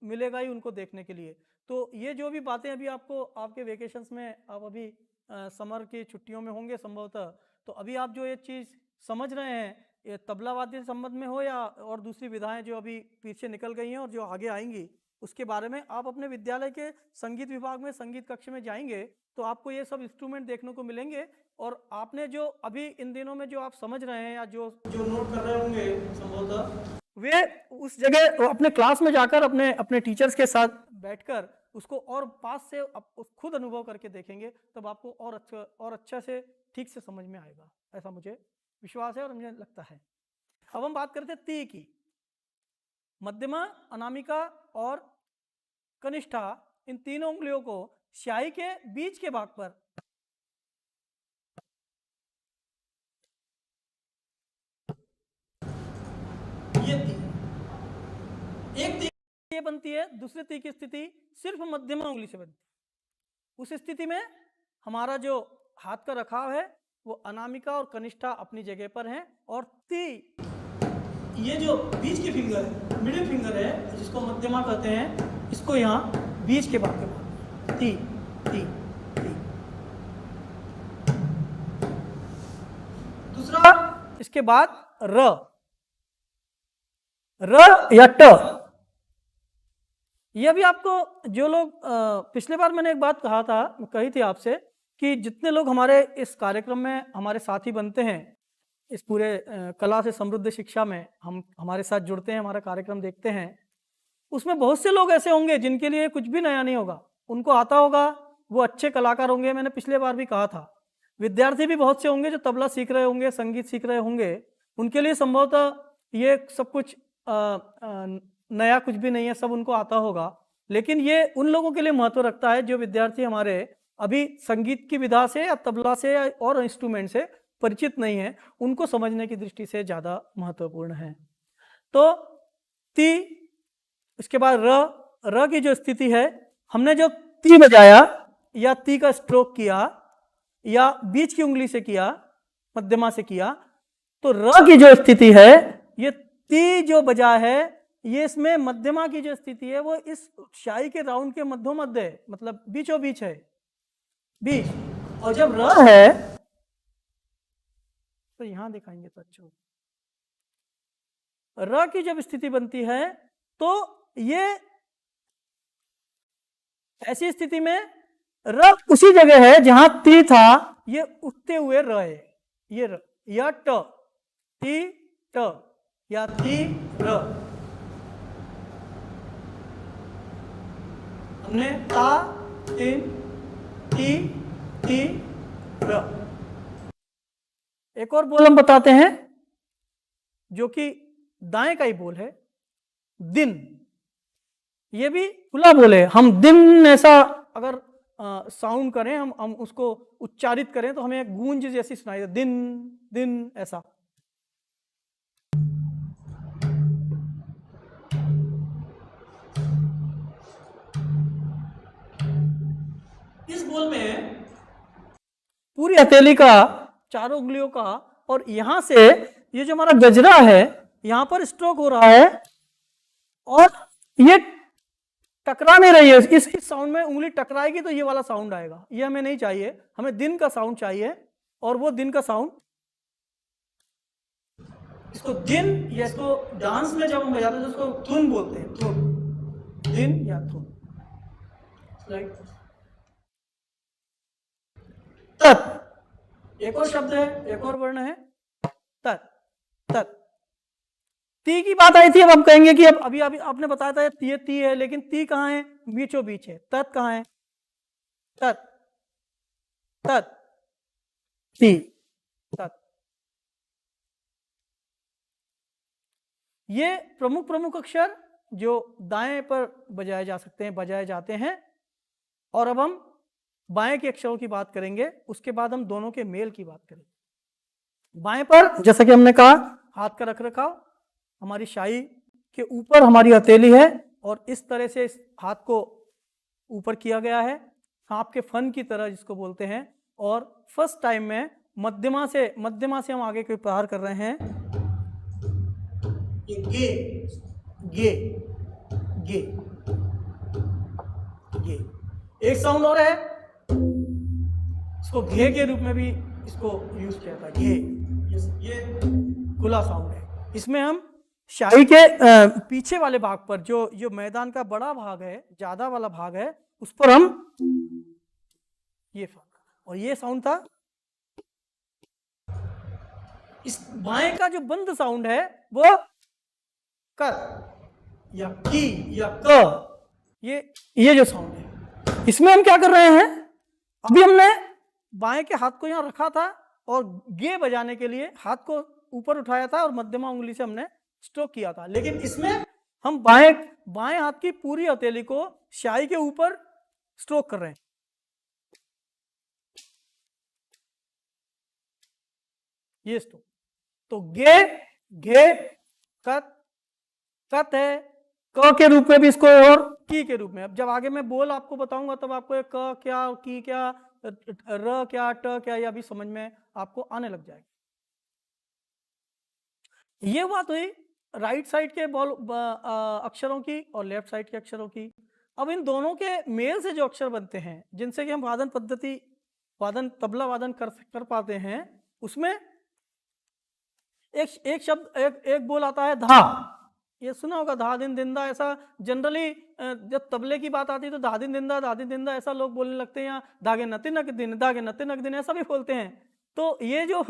मिलेगा ही उनको देखने के लिए। तो ये जो भी बातें अभी आपको आपके वेकेशंस में, आप अभी समर की छुट्टियों में होंगे संभवतः, तो अभी आप जो ये चीज़ समझ रहे हैं, ये तबला वाद्य संबंध में हो या और दूसरी विधाएं जो अभी पीछे निकल गई हैं और जो आगे आएंगी, उसके बारे में आप अपने विद्यालय के संगीत विभाग में संगीत कक्ष में जाएंगे तो आपको ये सब इंस्ट्रूमेंट देखने को मिलेंगे। और आपने जो अभी इन दिनों में जो आप समझ रहे हैं या जो नोट कर रहे होंगे संभवतः, वे उस जगह अपने क्लास में जाकर अपने अपने टीचर्स के साथ बैठकर उसको और पास से खुद अनुभव करके देखेंगे, तब आपको और अच्छा से ठीक से समझ में आएगा, ऐसा मुझे विश्वास है और मुझे लगता है। अब हम बात करते हैं ती की। मध्यमा, अनामिका और कनिष्ठा, इन तीनों उंगलियों को स्याही के बीच के भाग पर ये ती, एक ती ये बनती है, दूसरी ती की स्थिति सिर्फ मध्यमा उंगली से बनती है। उस स्थिति में हमारा जो हाथ का रखाव है वो अनामिका और कनिष्ठा अपनी जगह पर हैं, और ती ये जो बीच की फिंगर है, मिडिल फिंगर है, जिसको मध्यमा कहते हैं, इसको यहाँ बीच के भाग पे ती ती ती। दूसरा इसके बाद र या ट। ये भी आपको जो लोग पिछले बार मैंने एक बात कही थी आपसे कि जितने लोग हमारे इस कार्यक्रम में हमारे साथी बनते हैं, इस पूरे कला से समृद्ध शिक्षा में हम हमारे साथ जुड़ते हैं, हमारा कार्यक्रम देखते हैं, उसमें बहुत से लोग ऐसे होंगे जिनके लिए कुछ भी नया नहीं होगा, उनको आता होगा, वो अच्छे कलाकार होंगे। मैंने पिछले बार भी कहा था, विद्यार्थी भी बहुत से होंगे जो तबला सीख रहे होंगे, संगीत सीख रहे होंगे, उनके लिए संभवतः ये सब कुछ नया कुछ भी नहीं है, सब उनको आता होगा। लेकिन ये उन लोगों के लिए महत्व रखता है जो विद्यार्थी हमारे अभी संगीत की विधा से या तबला से या और इंस्ट्रूमेंट से परिचित नहीं है, उनको समझने की दृष्टि से ज़्यादा महत्वपूर्ण है। तो ती, इसके बाद र की जो स्थिति है, हमने जो ती बजाया या ती का स्ट्रोक किया या बीच की उंगली से किया, मध्यमा से किया, तो र की जो स्थिति है, ये ती जो बजा है, ये इसमें मध्यमा की जो स्थिति है वो इस शाही के राउंड के मध्य है, मतलब बीचों बीच है, बीच। और जब र है तो यहां दिखाएंगे तो अच्छा होगा। र की जब स्थिति बनती है तो ये ऐसी स्थिति में र उसी जगह है जहां ती था, ये उठते हुए र है, ये र या ट, ती ट या ती र। हमने ता तीन ती र। एक और बोल हम बताते हैं जो कि दाएं का ही बोल है, दिन। ये भी खुला बोल है। हम दिन ऐसा अगर साउंड करें, हम उसको उच्चारित करें तो हमें गूंज जैसी सुनाई दे, दिन दिन ऐसा। बोल में पूरी हथेली का, चारों उंगलियों का, और यहां से ये जो हमारा गजरा है यहां पर स्ट्रोक हो रहा है और ये टकरा नहीं रही है। इस साउंड में उंगली टकराएगी तो ये वाला साउंड आएगा। ये हमें नहीं चाहिए, हमें दिन का साउंड चाहिए। और वो दिन का साउंड, इसको दिन, या इसको डांस में जब हम बजाते हैं तो इसको धुन बोलते हैं, धुन, दिन या धुन। राइट। तत्, एक और शब्द है, एक और वर्ण है तत्। तत्, ती की बात आई थी, अब हम कहेंगे कि अब अभी आपने बताया था ये ती है, लेकिन ती कहाँ है? बीचों बीच है। तत् कहाँ है? तत्, तत्, ती, तत्। ये प्रमुख अक्षर जो दाएं पर बजाए जा सकते हैं, बजाए जाते हैं। और अब हम बाएं के अक्षरों की बात करेंगे, उसके बाद हम दोनों के मेल की बात करेंगे। बाएं पर जैसा कि हमने कहा, हाथ का रख रखाव, हमारी शाई के ऊपर हमारी हथेली है और इस तरह से इस हाथ को ऊपर किया गया है, सांप के फन की तरह जिसको बोलते हैं। और फर्स्ट टाइम में मध्यमा से हम आगे कोई प्रहार कर रहे हैं। ये गे, गे, गे, गे। एक साउंड और है, इसको घे के रूप में भी इसको यूज किया था, घे। ये खुला साउंड है। इसमें हम शाही के पीछे वाले भाग पर, जो मैदान का बड़ा भाग है, ज्यादा वाला भाग है, उस पर हम ये फाक, और ये साउंड था। इस बाएं का जो बंद साउंड है वो कर या की या क, ये जो साउंड है, इसमें हम क्या कर रहे हैं? अभी हमने बाएं के हाथ को यहां रखा था और गे बजाने के लिए हाथ को ऊपर उठाया था और मध्यमा उंगली से हमने स्ट्रोक किया था। लेकिन इसमें हम बाएं हाथ की पूरी हथेली को शाई के ऊपर स्ट्रोक कर रहे हैं। ये स्ट्रोक, तो गे, घे, कत, कत है, क के रूप में भी इसको, और की के रूप में। अब जब आगे मैं बोल आपको बताऊंगा तब आपको एक क क्या, की क्या, र क्या, ट क्या, यह भी समझ में आपको आने लग जाएगा। ये बात हुई राइट साइड के अक्षरों की और लेफ्ट साइड के अक्षरों की। अब इन दोनों के मेल से जो अक्षर बनते हैं, जिनसे कि हम वादन पद्धति, तबला वादन कर पाते हैं, उसमें एक शब्द, एक बोल आता है धा। ये सुना होगा, धा दिन दिंदा। ऐसा जनरली जब तबले की बात आती है तो धा दिन दिंदा, धा दिन दिंदा ऐसा लोग बोलने लगते हैं, या धागे नति नक दिन, धागे नति नक दिन, ऐसा भी बोलते हैं। तो ये जो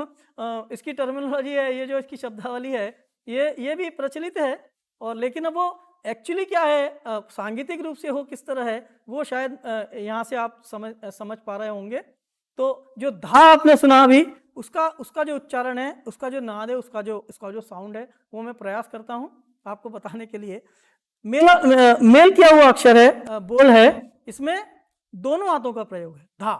इसकी टर्मिनोलॉजी है, ये जो इसकी शब्दावली है, ये भी प्रचलित है। और लेकिन अब वो एक्चुअली क्या है, सांगीतिक रूप से हो किस तरह है, वो शायद यहाँ से आप समझ पा रहे होंगे। तो जो धा आपने सुना अभी, उसका जो उच्चारण है, उसका जो नाद है, उसका जो साउंड है, वो मैं प्रयास करता हूँ आपको बताने के लिए। मेल किया हुआ अक्षर है, बोल है, इसमें दोनों हाथों का प्रयोग है, धा।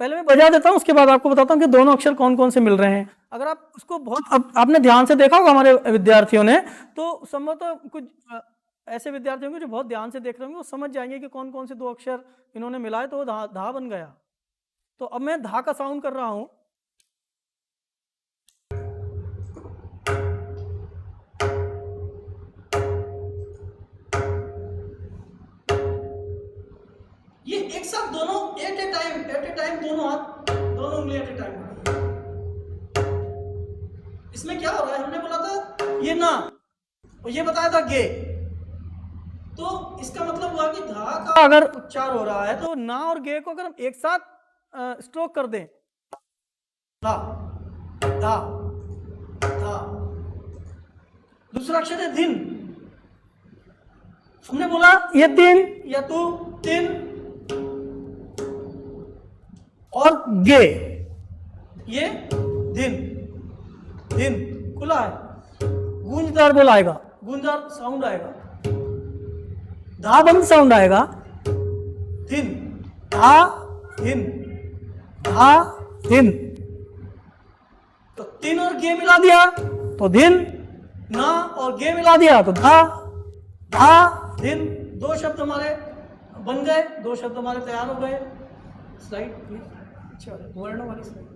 पहले मैं बजा देता हूँ, उसके बाद आपको बताता हूँ कि दोनों अक्षर कौन कौन से मिल रहे हैं। अगर आप उसको बहुत आपने ध्यान से देखा होगा हमारे विद्यार्थियों ने, तो संभवतः कुछ ऐसे विद्यार्थी होंगे जो बहुत ध्यान से देख रहे होंगे, वो समझ जाएंगे कि कौन कौन से दो अक्षर इन्होंने मिलाए तो धा बन गया। तो अब मैं धा का साउंड कर रहा हूं। ये एक साथ दोनों एट ए टाइम दोनों हाथ, दोनों उंगली एट ए टाइम। इसमें क्या हो रहा है, हमने बोला था ये ना, और ये बताया था गे। तो इसका मतलब हुआ कि धा का अगर उच्चार हो रहा है तो ना और गे को अगर हम एक साथ स्ट्रोक कर दें, धा धा धा। दूसरा अक्षर है दिन। हमने बोला ये दिन या तू दिन, और गे, ये दिन, दिन खुला है, गूंजदार बोल आएगा, गूंजदार साउंड आएगा, धा बंद साउंड आएगा, दिन, धा दिन, धा दिन। तो तीन और गे मिला दिया तो दिन, ना और गे मिला दिया तो धा, धा दिन। दो शब्द हमारे बन गए, 2 शब्द हमारे तैयार हो गए। स्लाइड प्लीज, अच्छा वर्णों वाली स्लाइड।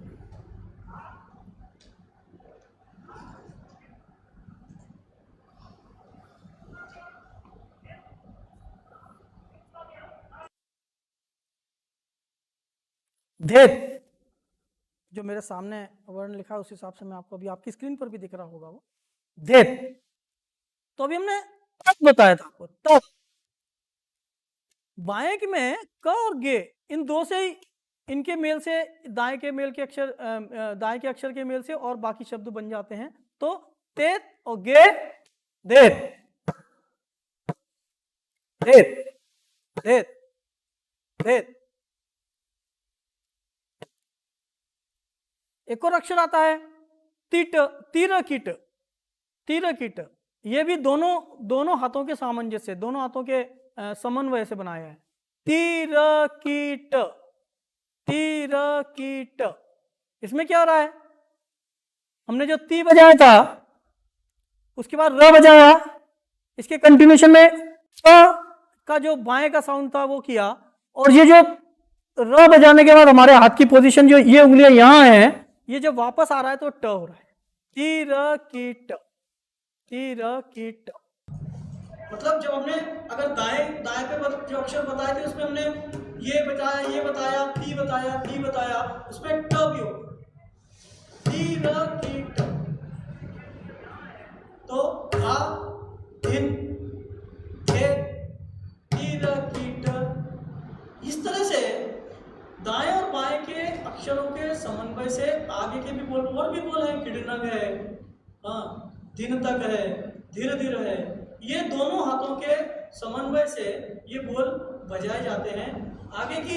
धेत, जो मेरे सामने वर्ण लिखा है उस हिसाब से मैं आपको अभी आपकी स्क्रीन पर भी दिख रहा होगा वो धेत। तो अभी हमने तक बताया था आपको, तक बाएं में क और गे, इन दो से ही, इनके मेल से दाएं के मेल के अक्षर दाएं के अक्षर के मेल से और बाकी शब्द बन जाते हैं। तो तेत और गे, देत, देत, देत, देत। एक और अक्षर आता है तीट, तीर कीट, तीर कीट। ये भी दोनों हाथों के सामंजस्य, दोनों हाथों के समन्वय से बनाया है। तीर कीट, तीर कीट। इसमें क्या हो रहा है, हमने जो ती बजाया था उसके बाद र बजाया, इसके कंटिन्यूशन में का जो बाएं का साउंड था वो किया, और ये जो र बजाने के बाद हमारे हाथ की पोजीशन जो ये उंगलियां यहां हैं, ये जब वापस आ रहा है तो ट हो रहा है। तीर कीट, तीर कीट। मतलब जब हमने अगर दाएं पे जो अक्षर बताए थे उसमें हमने ये बताया, ती बताया, उसमें ट भी हो, तीर कीट। तो आ दिन के तीर कीट। इस तरह से दाएं और बाएं के अक्षरों के समन्वय से आगे के भी बोल, और भी बोल है, किडनग है, हाँ, दिन तक है, धीरे धीरे है, ये दोनों हाथों के समन्वय से ये बोल बजाए जाते हैं। आगे की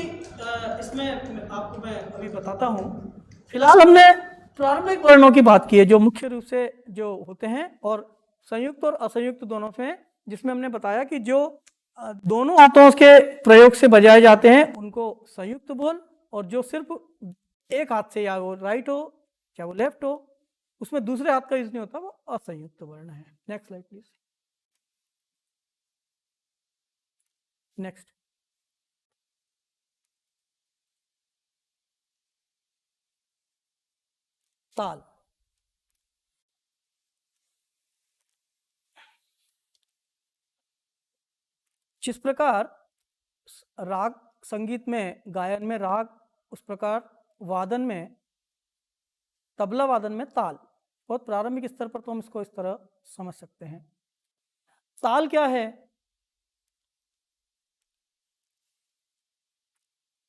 इसमें आपको मैं अभी बताता हूँ। फिलहाल हमने प्रारंभिक वर्णों की बात की है जो मुख्य रूप से जो होते हैं और संयुक्त और असंयुक्त दोनों में, जिसमें हमने बताया कि जो दोनों हाथों के प्रयोग से बजाए जाते हैं उनको संयुक्त बोल, और जो सिर्फ एक हाथ से, या वो राइट हो चाहे वो लेफ्ट हो, उसमें दूसरे हाथ का यूज नहीं होता, वो असंयुक्त वर्ण है। Next slide please. नेक्स्ट, ताल। जिस प्रकार राग संगीत में, गायन में राग, उस प्रकार वादन में, तबला वादन में ताल। बहुत प्रारंभिक स्तर पर तो हम इसको इस तरह समझ सकते हैं। ताल क्या है,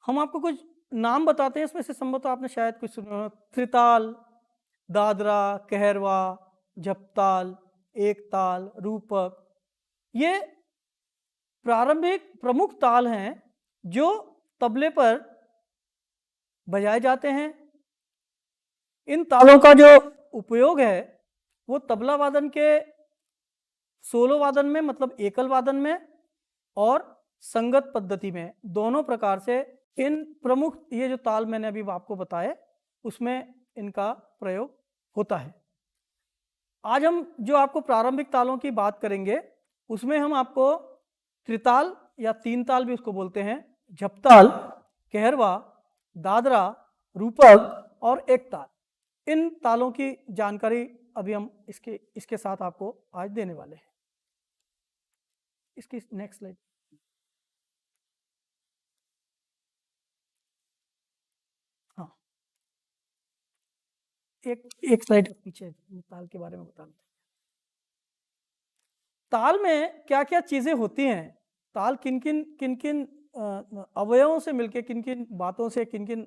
हम आपको कुछ नाम बताते हैं, इसमें से संभवतः आपने शायद कुछ सुना। त्रिताल, दादरा, कहरवा, झपताल, एक ताल, रूपक, ये प्रारंभिक प्रमुख ताल हैं जो तबले पर बजाए जाते हैं। इन तालों का जो उपयोग है वो तबला वादन के सोलो वादन में, मतलब एकल वादन में, और संगत पद्धति में, दोनों प्रकार से इन प्रमुख ये जो ताल मैंने अभी आपको बताए उसमें इनका प्रयोग होता है। आज हम जो आपको प्रारंभिक तालों की बात करेंगे उसमें हम आपको त्रिताल या तीन ताल भी उसको बोलते हैं, झपताल, कहरवा, दादरा, रूपक और एक ताल, इन तालों की जानकारी अभी हम इसके साथ आपको आज देने वाले हैं। इसकी नेक्स्ट स्लाइड। हाँ, एक स्लाइड पीछे ताल के बारे में बताना। ताल में क्या क्या चीजें होती हैं, ताल किन किन अवयवों से मिलके, किन किन बातों से, किन किन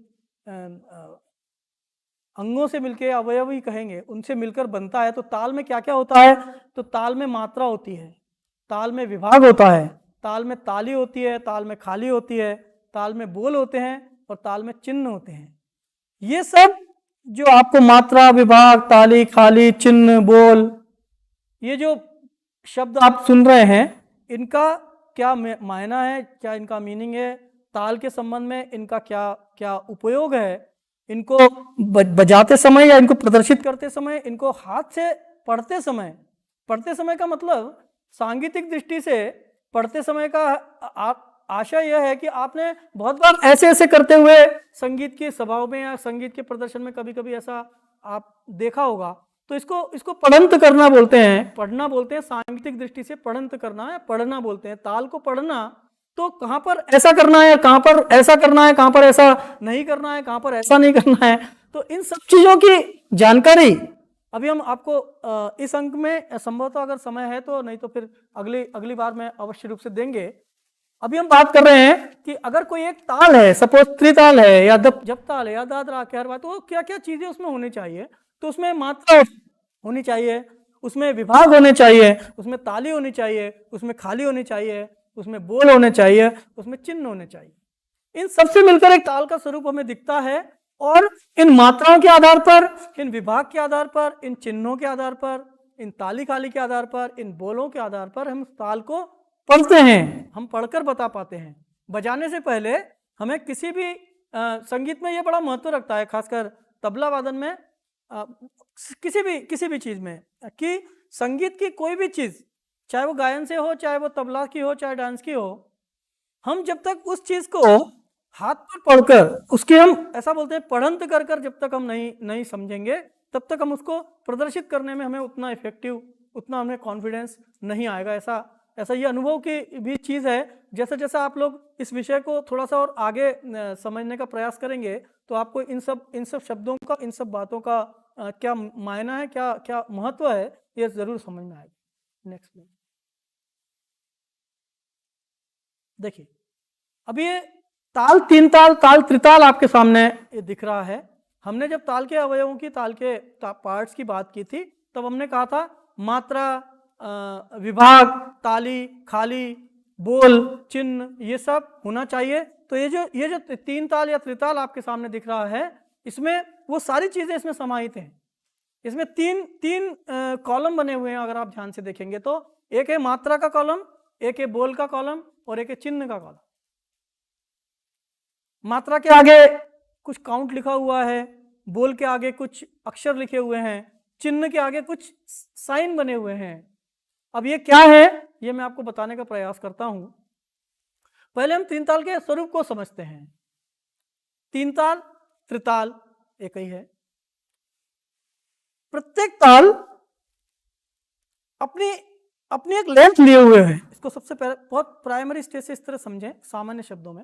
अंगों से मिलके, अवयव ही कहेंगे, उनसे मिलकर बनता है। तो ताल में क्या क्या होता है, तो ताल में मात्रा होती है, ताल में विभाग होता है, ताल में ताली होती है, ताल में खाली होती है, ताल में बोल होते हैं और ताल में चिन्ह होते हैं। ये सब जो आपको मात्रा, विभाग, ताली, खाली, चिन्ह, बोल, ये जो शब्द आप सुन रहे हैं, इनका क्या मायना है, क्या इनका मीनिंग है, ताल के संबंध में इनका क्या क्या उपयोग है, इनको बजाते समय या इनको प्रदर्शित करते समय, इनको हाथ से पढ़ते समय का मतलब सांगीतिक दृष्टि से पढ़ते समय का आशा यह है कि आपने बहुत बार ऐसे ऐसे करते हुए संगीत की सभाओं में या संगीत के प्रदर्शन में कभी कभी ऐसा आप देखा होगा। तो इसको पढ़ंत करना बोलते हैं, पढ़ना बोलते हैं, सांगीतिक दृष्टि से पढ़ंत करना है, पढ़ना बोलते हैं। ताल को पढ़ना, तो कहाँ पर ऐसा करना है, कहाँ पर ऐसा करना है, कहाँ पर ऐसा नहीं करना है, कहाँ पर ऐसा नहीं करना है, तो इन सब चीजों की जानकारी अभी हम आपको इस अंक में संभवतः अगर समय है तो, नहीं तो फिर अगली बार में अवश्य रूप से देंगे। अभी हम बात कर रहे हैं कि अगर कोई एक ताल है, सपोज त्रिताल है या जप ताल है या दादरा ख्याल, तो क्या क्या चीजें उसमें होनी चाहिए। तो उसमें मात्रा होनी चाहिए, उसमें विभाग होने चाहिए, उसमें ताली होनी चाहिए, उसमें खाली होनी चाहिए, उसमें बोल होने चाहिए, उसमें चिन्ह होने चाहिए। इन सबसे मिलकर एक ताल का स्वरूप हमें दिखता है। और इन मात्राओं के आधार पर, इन विभाग के आधार पर, इन चिन्हों के आधार पर, इन ताली खाली के आधार पर, इन बोलों के आधार पर हम ताल को पढ़ते हैं, हम पढ़कर बता पाते हैं। बजाने से पहले हमें किसी भी संगीत में ये बड़ा महत्व रखता है, खासकर तबला वादन में, किसी भी चीज में, कि संगीत की कोई भी चीज, चाहे वो गायन से हो, चाहे वो तबला की हो, चाहे डांस की हो, हम जब तक उस चीज को हाथ पर पढ़कर, उसके हम ऐसा बोलते हैं पढ़ंत कर कर जब तक हम नहीं समझेंगे, तब तक हम उसको प्रदर्शित करने में हमें उतना इफेक्टिव, उतना हमें कॉन्फिडेंस नहीं आएगा। ऐसा ये अनुभव की भी चीज़ है। जैसे जैसे आप लोग इस विषय को थोड़ा सा और आगे समझने का प्रयास करेंगे, तो आपको इन सब शब्दों का, इन सब बातों का क्या मायना है, क्या क्या महत्व है, ये जरूर समझ में आएगा। Next please. देखिए, अभी ये ताल, तीन ताल, ताल त्रिताल आपके सामने ये दिख रहा है। हमने जब ताल के अवयवों की, ताल के पार्ट्स की बात की थी, तब हमने कहा था मात्रा, विभाग, ताली, खाली, बोल, चिन्ह, ये सब होना चाहिए। तो ये जो तीन ताल या त्रिताल आपके सामने दिख रहा है, इसमें वो सारी चीजें इसमें समाहित हैं। इसमें तीन कॉलम बने हुए हैं, अगर आप ध्यान से देखेंगे तो। एक है मात्रा का कॉलम, एक है बोल का कॉलम, और एक है चिन्ह का कॉलम। मात्रा के आगे कुछ काउंट लिखा हुआ है, बोल के आगे कुछ अक्षर लिखे हुए हैं, चिन्ह के आगे कुछ साइन बने हुए हैं। अब ये क्या है, ये मैं आपको बताने का प्रयास करता हूं। पहले हम तीन ताल के स्वरूप को समझते हैं। तीन ताल, त्रिताल एक ही है। प्रत्येक ताल अपनी एक लेंथ लिए हुए है। इसको सबसे पहले बहुत प्राइमरी स्टेज से इस तरह समझें, सामान्य शब्दों में।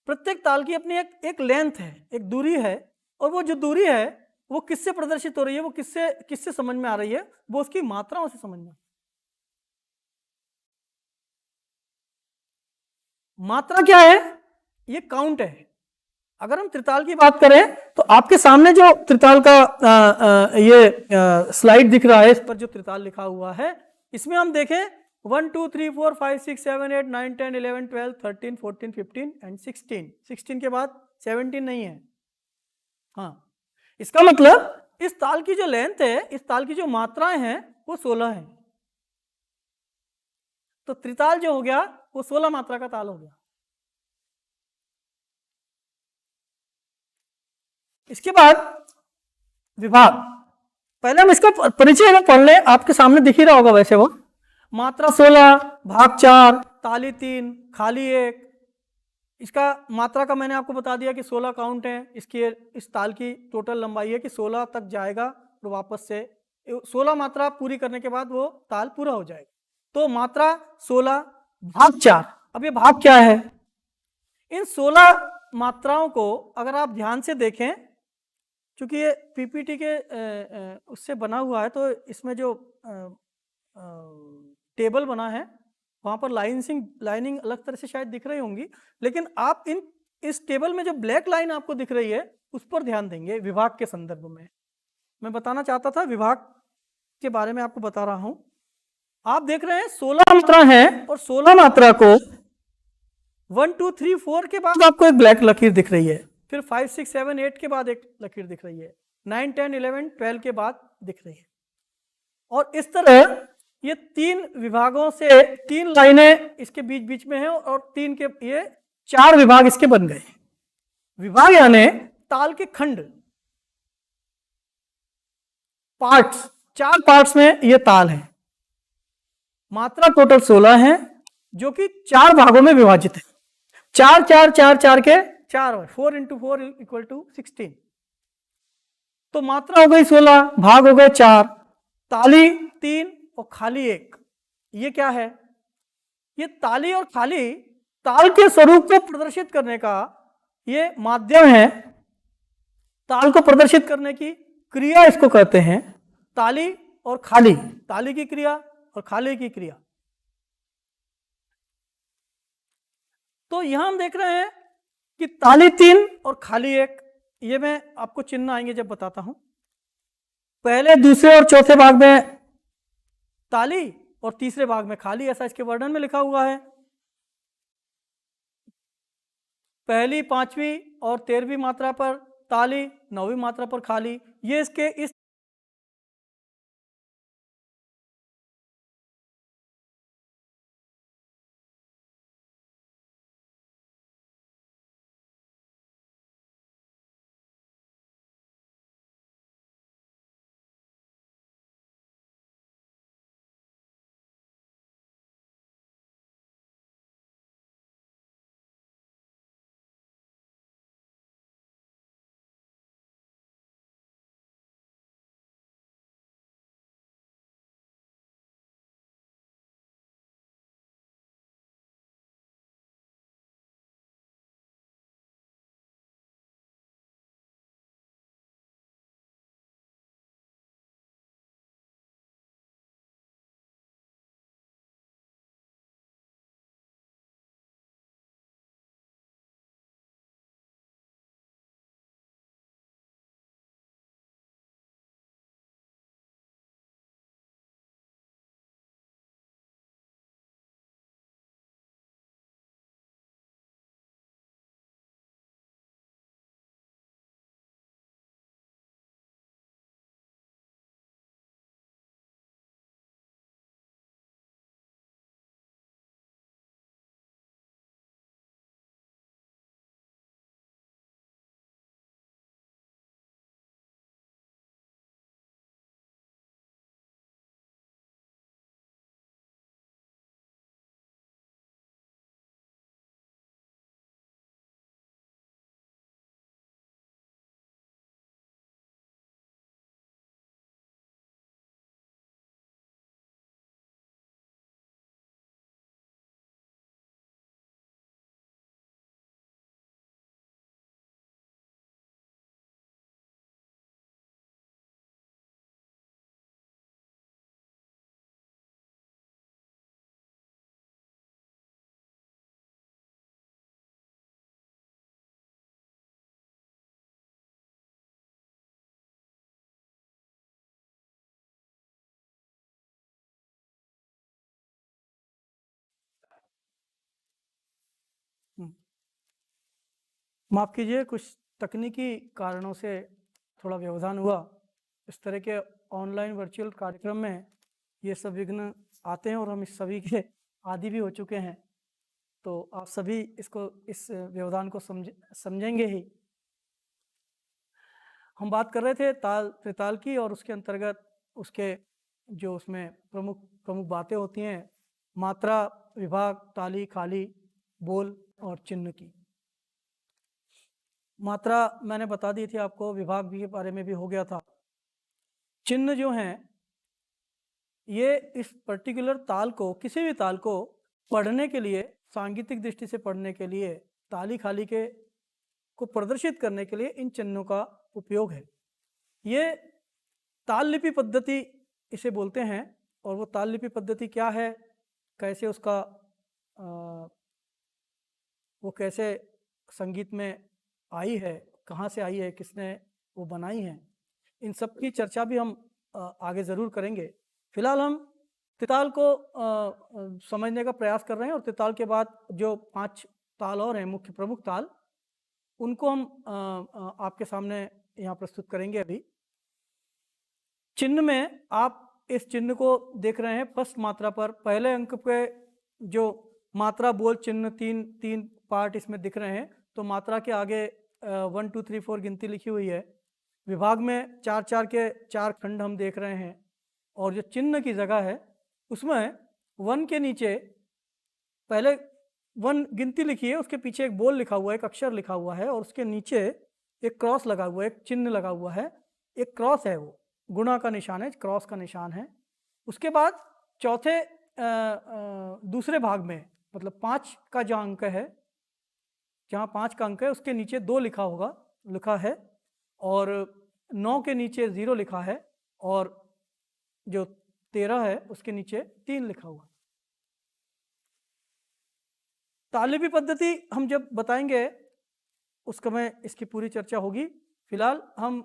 प्रत्येक ताल की अपनी एक लेंथ है, एक दूरी है, और वो जो दूरी है वो किससे प्रदर्शित हो रही है, वो किससे समझ में आ रही है, वो उसकी मात्राओं से समझ में। मात्रा क्या है, ये काउंट है। अगर हम त्रिताल की बात करें तो आपके सामने जो त्रिताल का ये स्लाइड दिख रहा है, इस पर जो त्रिताल लिखा हुआ है, इसमें हम देखें 1 2 3 4 5 6 7 8 9 10 11 12 13 14 15 एंड 16। 16 के बाद 17 नहीं है। हाँ, इसका मतलब इस ताल की जो लेंथ है, इस ताल की जो मात्राएं हैं, वो 16 है। तो त्रिताल जो हो गया वो 16 मात्रा का ताल हो गया। इसके बाद विभाग, पहले हम इसका परिचय में पढ़ लें। आपके सामने दिख ही रहा होगा वैसे वो। मात्रा 16, भाग 4, ताली 3, खाली 1। इसका मात्रा का मैंने आपको बता दिया कि 16 काउंट है। इस ताल की टोटल लंबाई है कि 16 तक जाएगा और वापस से 16 मात्रा पूरी करने के बाद वो ताल पूरा हो जाएगा। तो मात्रा 16, भाग 4। अब ये भाग क्या है? इन 16 मात्राओं को अगर आप ध्यान से देखें, क्योंकि ये पीपीटी के उससे बना हुआ है, तो इसमें जो टेबल बना है वहाँ पर लाइनिंग अलग तरह से शायद दिख रही होंगी, लेकिन आप इस टेबल में जो ब्लैक लाइन आपको दिख रही है उस पर ध्यान देंगे। विभाग के संदर्भ में मैं बताना चाहता था, विभाग के बारे में आपको बता रहा हूं। आप देख रहे हैं 16 मात्रा है, और 16 मात्रा को 1 2 3 4 के बाद आपको एक ब्लैक लकीर दिख रही है, फिर 5 6 7 8 के बाद एक लकीर दिख रही है, 9 10 11 12 के बाद दिख रही है। और इस तरह ये 3 विभागों से 3 लाइनें इसके बीच बीच में हैं, और 3 के ये 4 विभाग इसके बन गए। विभाग यानी ताल के खंड, पार्ट्स, 4 पार्ट्स में ये ताल है। मात्रा टोटल 16 है, जो कि 4 भागों में विभाजित है। चार चार चार चार के 4, 4 × 4 = 16। तो मात्रा हो गई 16, भाग हो गए 4, ताली 3 और खाली 1। ये क्या है? ये ताली और खाली ताल के स्वरूप को प्रदर्शित करने का ये माध्यम है। ताल को प्रदर्शित करने की क्रिया इसको कहते हैं। ताली और खाली, ताली की क्रिया और खाली की क्रिया। तो यहां हम देख रहे हैं कि ताली 3 और खाली 1। ये मैं आपको चिन्ह आएंगे जब बताता हूं। पहले, दूसरे और चौथे भाग में ताली और तीसरे भाग में खाली, ऐसा इसके वर्णन में लिखा हुआ है। पहली, पांचवी और 13वीं मात्रा पर ताली, 9वीं मात्रा पर खाली। ये इसके इस माफ कीजिए, कुछ तकनीकी कारणों से थोड़ा व्यवधान हुआ। इस तरह के ऑनलाइन वर्चुअल कार्यक्रम में ये सब विघ्न आते हैं और हम इस सभी के आदी भी हो चुके हैं। तो आप सभी इस व्यवधान को समझेंगे ही। हम बात कर रहे थे ताल त्रिताल की, और उसके अंतर्गत उसके जो उसमें प्रमुख प्रमुख बातें होती हैं, मात्रा, विभाग, ताली, खाली, बोल और चिन्ह की। मात्रा मैंने बता दी थी आपको, विभाग भी के बारे में भी हो गया था। चिन्ह जो हैं ये इस पर्टिकुलर ताल को, किसी भी ताल को पढ़ने के लिए, सांगीतिक दृष्टि से पढ़ने के लिए, ताली खाली के को प्रदर्शित करने के लिए इन चिन्हों का उपयोग है। ये ताल लिपि पद्धति इसे बोलते हैं। और वो ताल लिपि पद्धति क्या है, कैसे उसका वो कैसे संगीत में आई है, कहाँ से आई है, किसने वो बनाई है, इन सब की चर्चा भी हम आगे ज़रूर करेंगे। फिलहाल हम त्रिताल को समझने का प्रयास कर रहे हैं, और त्रिताल के बाद जो 5 ताल और हैं, मुख्य प्रमुख ताल, उनको हम आपके सामने यहाँ प्रस्तुत करेंगे। अभी चिन्ह में आप इस चिन्ह को देख रहे हैं फर्स्ट मात्रा पर, पहले अंक पे जो मात्रा, बोल, चिन्ह, तीन पार्ट इसमें दिख रहे हैं। तो मात्रा के आगे 1 2 3 4 गिनती लिखी हुई है। विभाग में 4 के 4 खंड हम देख रहे हैं। और जो चिन्ह की जगह है उसमें 1 के नीचे पहले वन गिनती लिखी है, उसके पीछे एक बोल लिखा हुआ है, एक अक्षर लिखा हुआ है और उसके नीचे एक क्रॉस लगा हुआ है, एक चिन्ह लगा हुआ है, एक क्रॉस है, वो गुणा का निशान है, क्रॉस का निशान है। उसके बाद चौथे दूसरे भाग में मतलब 5 का जो अंक है, जहाँ 5 का अंक है उसके नीचे 2 लिखा है और 9 के नीचे 0 लिखा है और जो 13 है उसके नीचे 3 लिखा हुआ है। तालिबी पद्धति हम जब बताएंगे उस समय इसकी पूरी चर्चा होगी। फिलहाल हम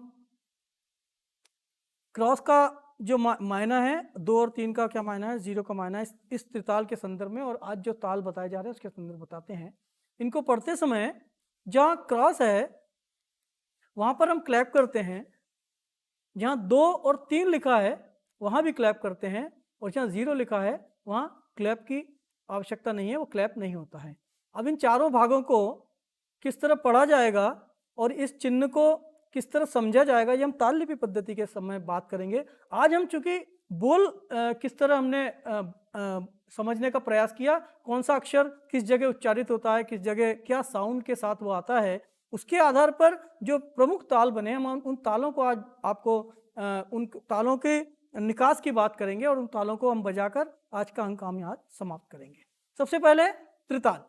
क्रॉस का जो मायना है, 2 और 3 का क्या मायना है, 0 का मायना है, इस त्रिताल के संदर्भ में और आज जो ताल बताए जा रहे हैं उसके संदर्भ बताते हैं। इनको पढ़ते समय जहाँ क्रॉस है वहाँ पर हम क्लैप करते हैं, जहाँ 2 और 3 लिखा है वहाँ भी क्लैप करते हैं और जहाँ 0 लिखा है वहाँ क्लैप की आवश्यकता नहीं है, वो क्लैप नहीं होता है। अब इन चारों भागों को किस तरह पढ़ा जाएगा और इस चिन्ह को किस तरह समझा जाएगा, ये हम ताल लिपि पद्धति के समय बात करेंगे। आज हम चूंकि बोल किस तरह हमने समझने का प्रयास किया, कौन सा अक्षर किस जगह उच्चारित होता है, किस जगह क्या साउंड के साथ वो आता है, उसके आधार पर जो प्रमुख ताल बने हम उन तालों को आज आपको उन तालों के निकास की बात करेंगे और उन तालों को हम बजाकर आज का अंक हम यहाँ समाप्त करेंगे। सबसे पहले त्रिताल।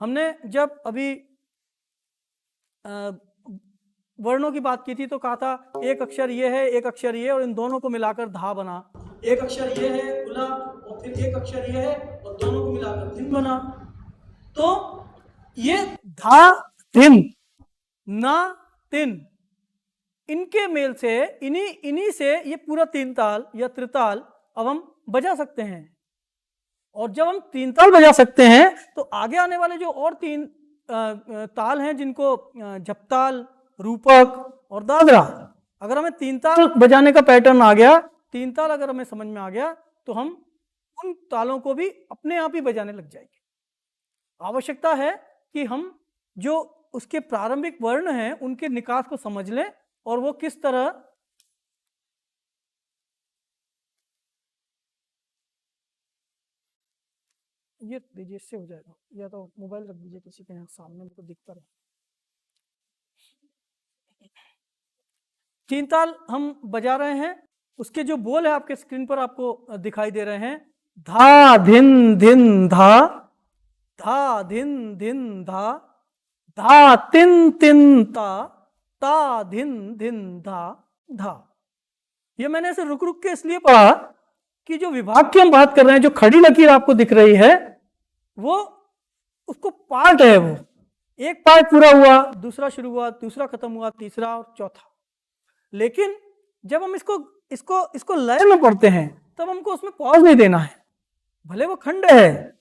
हमने जब अभी वर्णों की बात की थी तो कहा था एक अक्षर ये है, एक अक्षर ये और इन दोनों को मिलाकर धा बना। एक अक्षर ये है गुला और फिर एक अक्षर ये है और दोनों को मिलाकर धिन बना। तो ये धा धिन ना तिन, इनके मेल से इन्हीं से ये पूरा 3 ताल या त्रिताल अब हम बजा सकते हैं। और जब हम 3 ताल बजा सकते हैं तो आगे आने वाले जो और 3 ताल हैं जिनको झपताल, रूपक और दादरा, अगर हमें 3 ताल बजाने का पैटर्न आ गया, 3 ताल अगर हमें समझ में आ गया तो हम उन तालों को भी अपने आप ही बजाने लग जाएंगे। आवश्यकता है कि हम जो उसके प्रारंभिक वर्ण हैं उनके निकास को समझ लें और वो किस तरह ये दीजिए, इससे हो जाएगा, या तो मोबाइल रख दीजिए किसी के यहाँ सामने, मेरे को दिखता रहे। 3 ताल हम बजा रहे हैं, उसके जो बोल है आपके स्क्रीन पर आपको दिखाई दे रहे हैं। धा धिन धिन धा, धा धिन धिन धा, धा तिन तिन ता, ता धिन धिन धा धा। ये मैंने ऐसे रुक रुक के इसलिए पढ़ा कि जो विभाग की हम बात कर रहे हैं, जो खड़ी लकीर आपको दिख रही है वो उसको पार्ट है, वो एक पार्ट पूरा हुआ, दूसरा शुरू हुआ, दूसरा खत्म हुआ, तीसरा और चौथा। लेकिन जब हम इसको लय में पढ़ते हैं तब हमको उसमें पॉज नहीं देना है, भले वो खंड है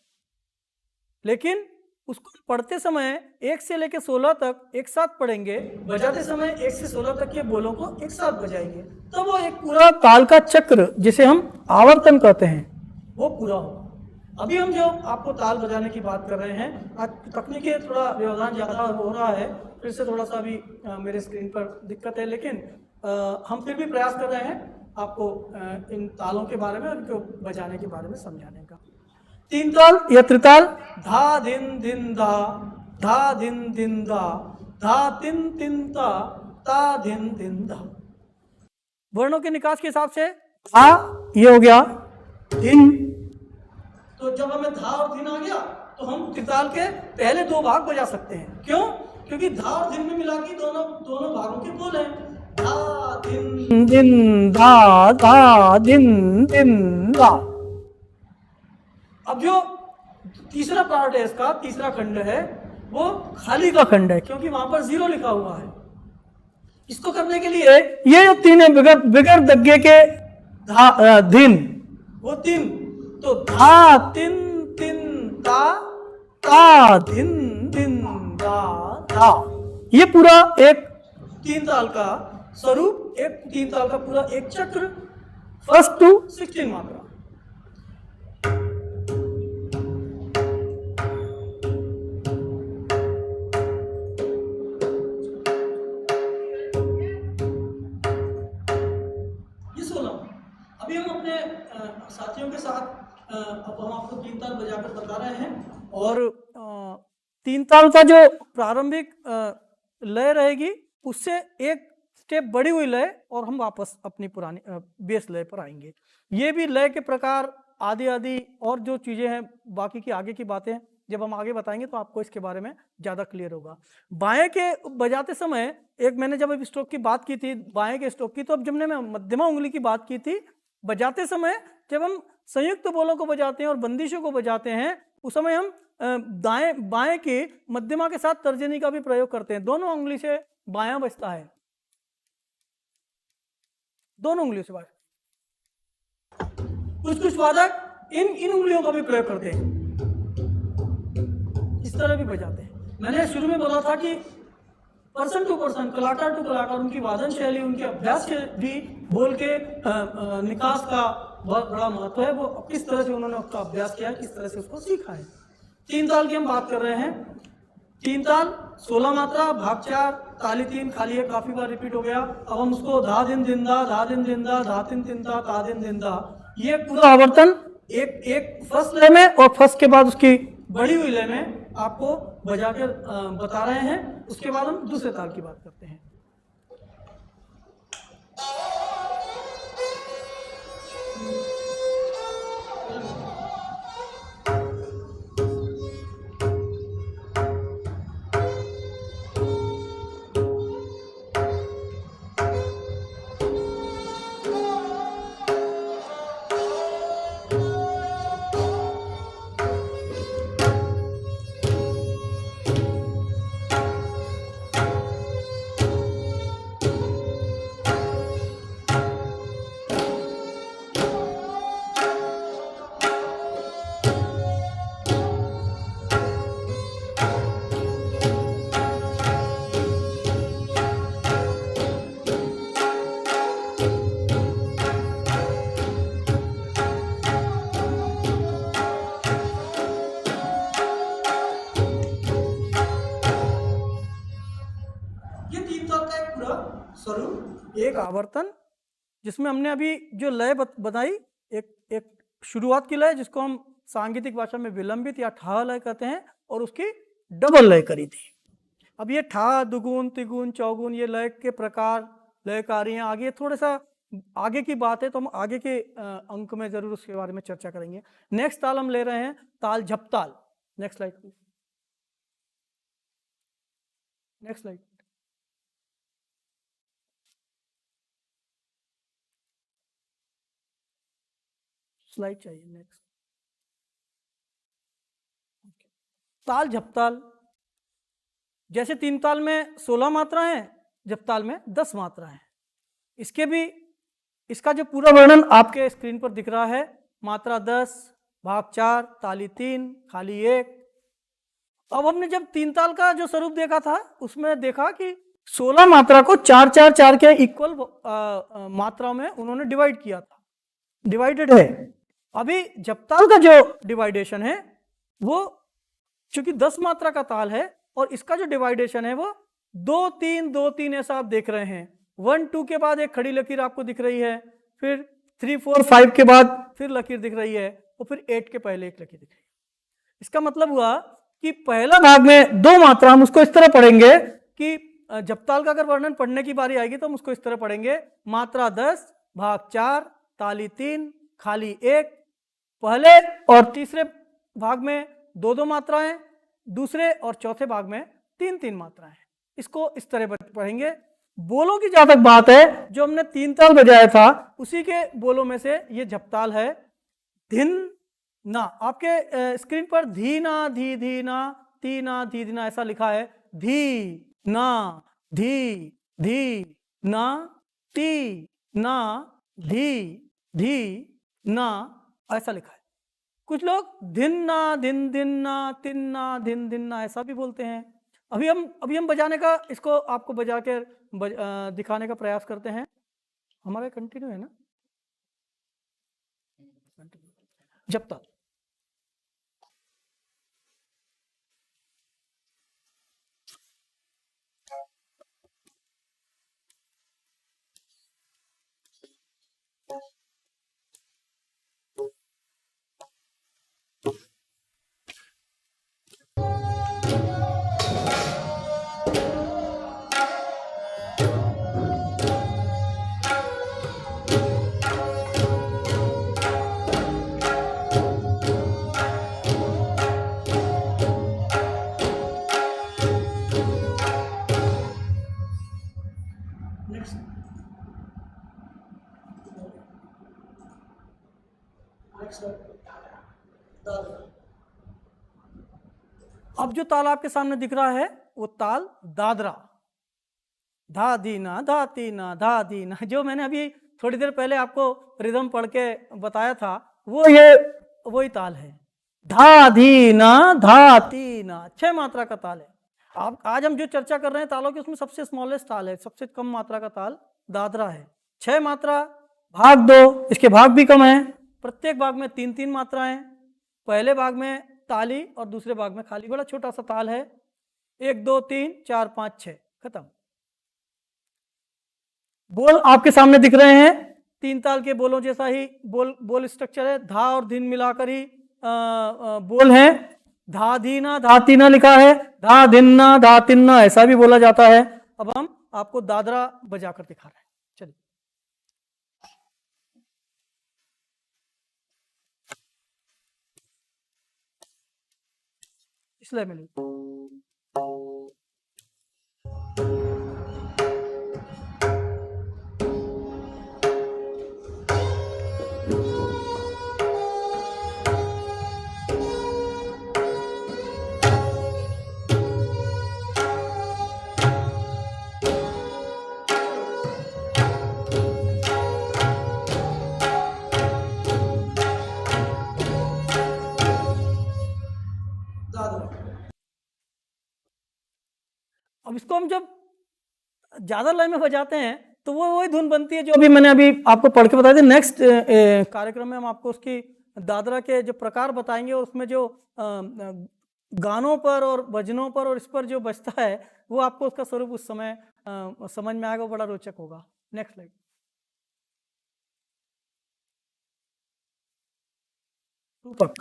लेकिन उसको पढ़ते समय 1 से लेकर 16 तक एक साथ पढ़ेंगे, बजाते समय 1 से 16 तक के बोलों को एक साथ बजाएंगे, तब वो एक पूरा ताल का चक्र जिसे हम आवर्तन कहते हैं वो पूरा होगा। अभी हम जो आपको ताल बजाने की बात कर रहे हैं, आज तकनीकी थोड़ा व्यवधान ज़्यादा हो रहा है, फिर से थोड़ा सा अभी मेरे स्क्रीन पर दिक्कत है, लेकिन हम फिर भी प्रयास कर रहे हैं आपको इन तालों के बारे में और इनको बजाने के बारे में समझाने का। 3 ताल या त्रिताल, धा धिन धिन धा, धा धिन धिन धा, धा तिन तिन ता, ता धिन धिन धा। वर्णों के निकास के हिसाब से धा ये हो गया, धिन, तो जब हमें धा और धिन आ गया तो हम त्रिताल के पहले 2 भाग बजा सकते हैं। क्यों? क्योंकि धा और धिन में मिला के दोनों भागों के बोल हैं। धा धिन धिन धा, धा धिन धिन धा। अब जो तीसरा पार्ट है इसका, तीसरा खंड है वो खाली का खंड है, क्योंकि वहां पर 0 लिखा हुआ है। इसको करने के लिए ये जो 3 है बिगर दग्गे के धिन, वो 3, तो धा तिन तिन ता, ता धिन धिन धा धा। ये पूरा एक 3 ताल का स्वरूप, एक 3 ताल का पूरा एक चक्र, 1 to 16 मात्रा। अभी हम अपने साथियों के साथ अब हम आपको 3 ताल बजाकर बता रहे हैं और तीन ताल का जो प्रारंभिक लय रहेगी उससे एक स्टेप बढ़ी हुई लय और हम वापस अपनी पुरानी बेस लय पर आएंगे। ये भी लय के प्रकार आदि आदि और जो चीज़ें हैं बाकी की आगे की बातें जब हम आगे बताएंगे तो आपको इसके बारे में ज़्यादा क्लियर होगा। बाएं के बजाते समय एक मैंने जब स्ट्रोक की बात की थी बाएं के स्ट्रोक की, तो अब जब मैं मध्यमा उंगली की बात की थी, बजाते समय जब हम संयुक्त बोलों को बजाते हैं और बंदिशों को बजाते हैं उस समय हम दाएं बाएं की मध्यमा के साथ तर्जनी का भी प्रयोग करते हैं। दोनों उंगली से बायां बजता है, दोनों उंगलियों से बायां। कुछ वादक इन उंगलियों का भी प्रयोग करते हैं, इस तरह भी बजाते हैं। मैंने शुरू में बोला था कि पर्सन टू पर्सन, कलाकार टू कलाकार, उनकी वादन शैली, उनके अभ्यास के भी बोल के निकास का बहुत बड़ा महत्व है। वो किस तरह से उन्होंने उसका अभ्यास किया है, किस तरह से उसको सीखा है। तीन ताल की हम बात कर रहे हैं। तीन ताल 16 मात्रा, भाग 4, ताली 3, खाली 1 काफी बार रिपीट हो गया। अब हम उसको धा दिन दिंदा, धा दिन दिंदा, धा तीन तिंदा, ता दिन दिंदा, ये पूरा आवर्तन एक फर्स्ट लय में और फर्स्ट के बाद उसकी बढ़ी हुई लय में आपको बजा कर बता रहे हैं। उसके बाद हम दूसरे ताल की बात करते हैं। स्वरूप एक आवर्तन जिसमें हमने अभी जो लय बताई, एक शुरुआत की लय जिसको हम सांगीतिक भाषा में विलंबित या ठा लय कहते हैं और उसकी डबल लय करी थी। अब ये ठा, दुगुन, तिगुन, चौगुन ये लय के प्रकार लयकारी हैं। आगे थोड़ा सा आगे की बात है तो हम आगे के अंक में जरूर उसके बारे में चर्चा करेंगे। नेक्स्ट ताल हम ले रहे हैं ताल झपताल। Next slide please. Next slide. Slide चाहिए नेक्स्ट। ताल झपताल जैसे तीन ताल में 16 मात्राएं हैं, झपताल में 10 मात्राएं हैं। इसका जो पूरा वर्णन आपके स्क्रीन पर दिख रहा है, मात्रा 10, भाग 4, ताली 3, खाली 1। अब हमने जब तीन ताल का जो स्वरूप देखा था उसमें देखा कि 16 मात्रा को 4 4 4 के इक्वल मात्राओं में उन्होंने डिवाइड किया था, डिवाइडेड है। अभी झपताल का जो डिवाइडेशन है वो चूंकि 10 मात्रा का ताल है और इसका जो डिवाइडेशन है वो 2 3 2 3 ऐसा आप देख रहे हैं। 1 2 के बाद एक खड़ी लकीर आपको दिख रही है, फिर 3 4 5 के बाद फिर लकीर दिख रही है और फिर 8 के पहले एक लकीर दिख रही है। इसका मतलब हुआ कि पहला भाग में 2 मात्रा हम उसको इस तरह पढ़ेंगे कि झपताल का अगर वर्णन पढ़ने की बारी आएगी तो हम उसको इस तरह पढ़ेंगे, मात्रा 10, भाग 4, ताली 3, खाली 1। पहले और तीसरे भाग में 2 2 मात्राएं, दूसरे और चौथे भाग में 3 3 मात्राएं। इसको इस तरह पढ़ेंगे। बोलों की जहां तक बात है, जो हमने तीन ताल बजाया था उसी के बोलों में से ये झपताल है। धिन ना, आपके स्क्रीन पर धी ना धी धी ना ती ना धी धी ना ऐसा लिखा है। धी ना धी धी ना ती ना धी धी ना ऐसा लिखा है। कुछ लोग धिन ना धिन धिन ना तिन ना धिन धिन ना ऐसा भी बोलते हैं। अभी हम बजाने का इसको आपको बजा के दिखाने का प्रयास करते हैं। हमारा कंटिन्यू है ना, जब तक अब जो ताल आपके सामने दिख रहा है वो ताल दादरा, धा दीना धा तीना धा दीना, जो मैंने अभी थोड़ी देर पहले आपको रिदम पढ़ के बताया था वो ये वही ताल है। धा धीना धा तीना 6 मात्रा का ताल है। आप आज हम जो चर्चा कर रहे हैं तालों की उसमें सबसे स्मॉलेस्ट ताल है, सबसे कम मात्रा का ताल दादरा है। 6 मात्रा, भाग 2, इसके भाग भी कम है। प्रत्येक भाग में 3-3 मात्राएं, पहले भाग में ताली और दूसरे भाग में खाली, बड़ा छोटा सा ताल है। 1 2 3 4 5 6 खत्म। बोल आपके सामने दिख रहे हैं, 3 ताल के बोलों जैसा ही बोल स्ट्रक्चर है। धा और धीन मिलाकर ही बोल है। धा धीना धा तीना लिखा है, धा धिन्ना धा तिन्ना ऐसा भी बोला जाता है। अब हम आपको दादरा बजाकर दिखा रहे हैं, चलिए। इसलिए मिली अब इसको हम जब ज्यादा लय में बजाते हैं तो वो वही धुन बनती है जो अभी मैंने आपको पढ़ के बताया था। नेक्स्ट कार्यक्रम में हम आपको उसकी दादरा के जो प्रकार बताएंगे और उसमें जो गानों पर और भजनों पर और इस पर जो बजता है वो आपको उसका स्वरूप उस समय समझ में आएगा, बड़ा रोचक होगा। Next slide. रूपक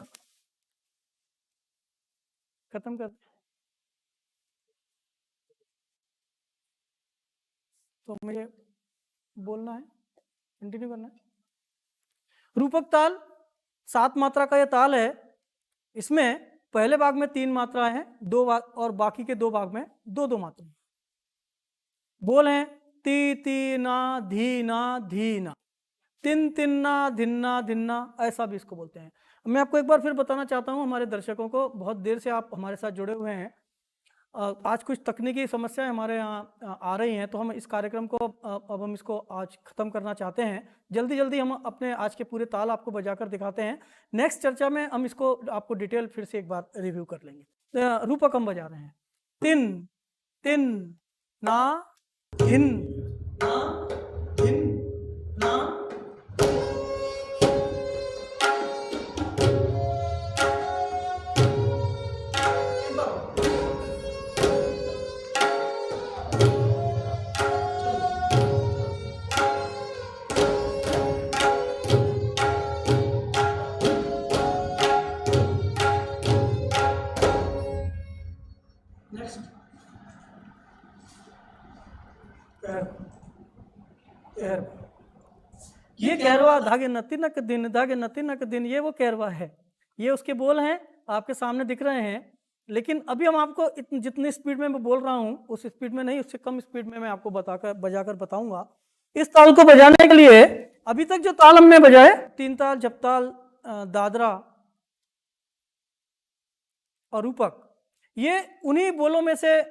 खत्म कर, तो मुझे बोलना है, कंटिन्यू करना है। रूपक ताल 7 मात्रा का यह ताल है। इसमें पहले भाग में 3 मात्राएं हैं, 2 भाग और बाकी के 2 भाग में 2-2 मात्राएं। बोल हैं ती तीना धीना धीना, तिन तिन्ना धिन्ना धिन्ना, ऐसा भी इसको बोलते हैं। मैं आपको एक बार फिर बताना चाहता हूं, हमारे दर्शकों को, बहुत देर से आप हमारे साथ जुड़े हुए हैं, आज कुछ तकनीकी समस्याएं हमारे यहाँ आ रही हैं, तो हम इस कार्यक्रम को अब हम इसको आज ख़त्म करना चाहते हैं। जल्दी जल्दी हम अपने आज के पूरे ताल आपको बजाकर दिखाते हैं। नेक्स्ट चर्चा में हम इसको आपको डिटेल फिर से एक बार रिव्यू कर लेंगे। रूपक हम बजा रहे हैं। तिन तिन ना धिन ना धिन ना, ये कहरवा धागे नतिनक दिन, धागे नतिनक दिन, ये वो कहरवा है। ये उसके बोल हैं, आपके सामने दिख रहे हैं। लेकिन अभी हम आपको जितनी स्पीड में मैं बोल रहा हूँ उस स्पीड में नहीं, उससे कम स्पीड में मैं आपको बजाकर बताऊंगा। इस ताल को बजाने के लिए अभी तक जो ताल हमने बजाए, 3 ताल, झपताल, दादरा और रूपक, ये उन्हीं बोलों में से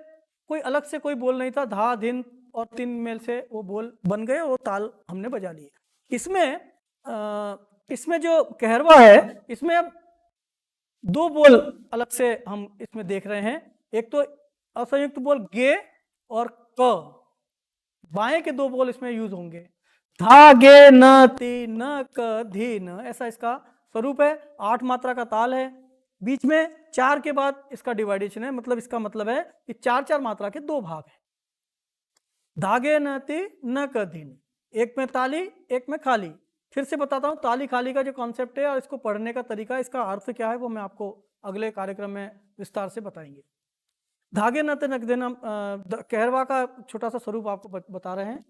कोई अलग से कोई बोल नहीं था। धा धिन और 3 मेल से वो बोल बन गए, वो ताल हमने बजा लिए। इसमें जो कहरवा है, इसमें अब 2 बोल अलग से हम इसमें देख रहे हैं। एक तो असंयुक्त बोल गे और क, बाएं के 2 बोल इसमें यूज होंगे। धा गे न ती न क धी न, ऐसा इसका स्वरूप है। 8 मात्रा का ताल है। बीच में 4 के बाद इसका डिवाइडेशन है, मतलब इसका मतलब है कि 4-4 मात्रा के 2 भाग हैं। धागे न ती न क धीन, एक में ताली एक में खाली। फिर से बताता हूँ, ताली खाली का जो कॉन्सेप्ट है और इसको पढ़ने का तरीका, इसका अर्थ क्या है, वो मैं आपको अगले कार्यक्रम में विस्तार से बताएंगे। धागे न ती न क धीन, कहरवा का छोटा सा स्वरूप आपको बता रहे हैं।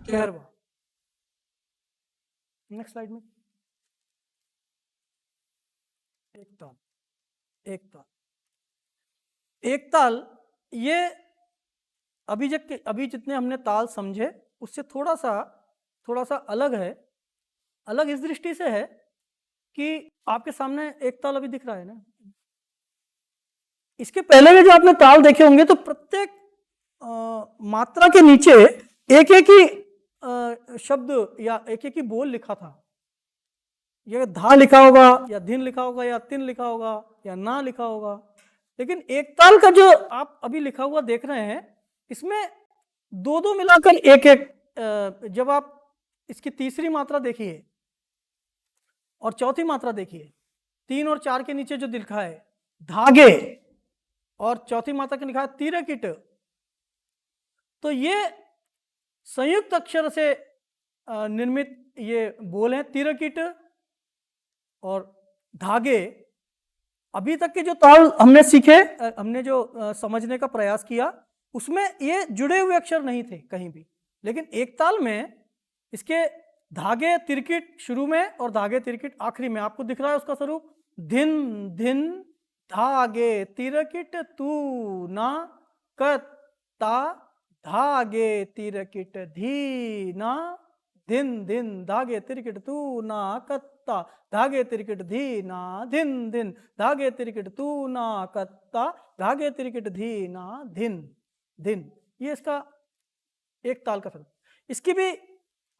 13वां। नेक्स्ट स्लाइड में एक ताल, एक ताल, एक ताल। ये अभी जितने हमने ताल समझे उससे थोड़ा सा अलग है। अलग इस दृष्टि से है कि आपके सामने एक ताल अभी दिख रहा है ना, इसके पहले में जो आपने ताल देखे होंगे तो प्रत्येक मात्रा के नीचे एक एक ही शब्द या एक एक ही बोल लिखा था। ये धा लिखा होगा या धिन लिखा होगा या तिन लिखा होगा या ना लिखा होगा। लेकिन एक ताल का जो आप अभी लिखा हुआ देख रहे हैं इसमें दो दो मिलाकर एक एक, जब आप इसकी तीसरी मात्रा देखिए और चौथी मात्रा देखिए, 3 और 4 के नीचे जो लिखा है धागे और चौथी मात्रा के लिखा है तिरकिट, तो ये संयुक्त अक्षर से निर्मित ये बोल हैं तिरकिट और धागे। अभी तक के जो ताल हमने सीखे, हमने जो समझने का प्रयास किया उसमें ये जुड़े हुए अक्षर नहीं थे कहीं भी, लेकिन एक ताल में इसके धागे तिरकिट शुरू में और धागे तिरकिट आखिरी में आपको दिख रहा है उसका स्वरूप। धिन धिन धागे तिरकिट तू ना कत्ता, धागे तिरकिट धी ना, धिन धिन धागे तिरकिट तू ना कत्ता, धागे तिरकिट धी ना, धिन धिन धागे तिरकिट तू ना कत्ता, धागे तिरकिट धी ना धिन धिन। ये इसका एक ताल का स्वरूप। इसकी भी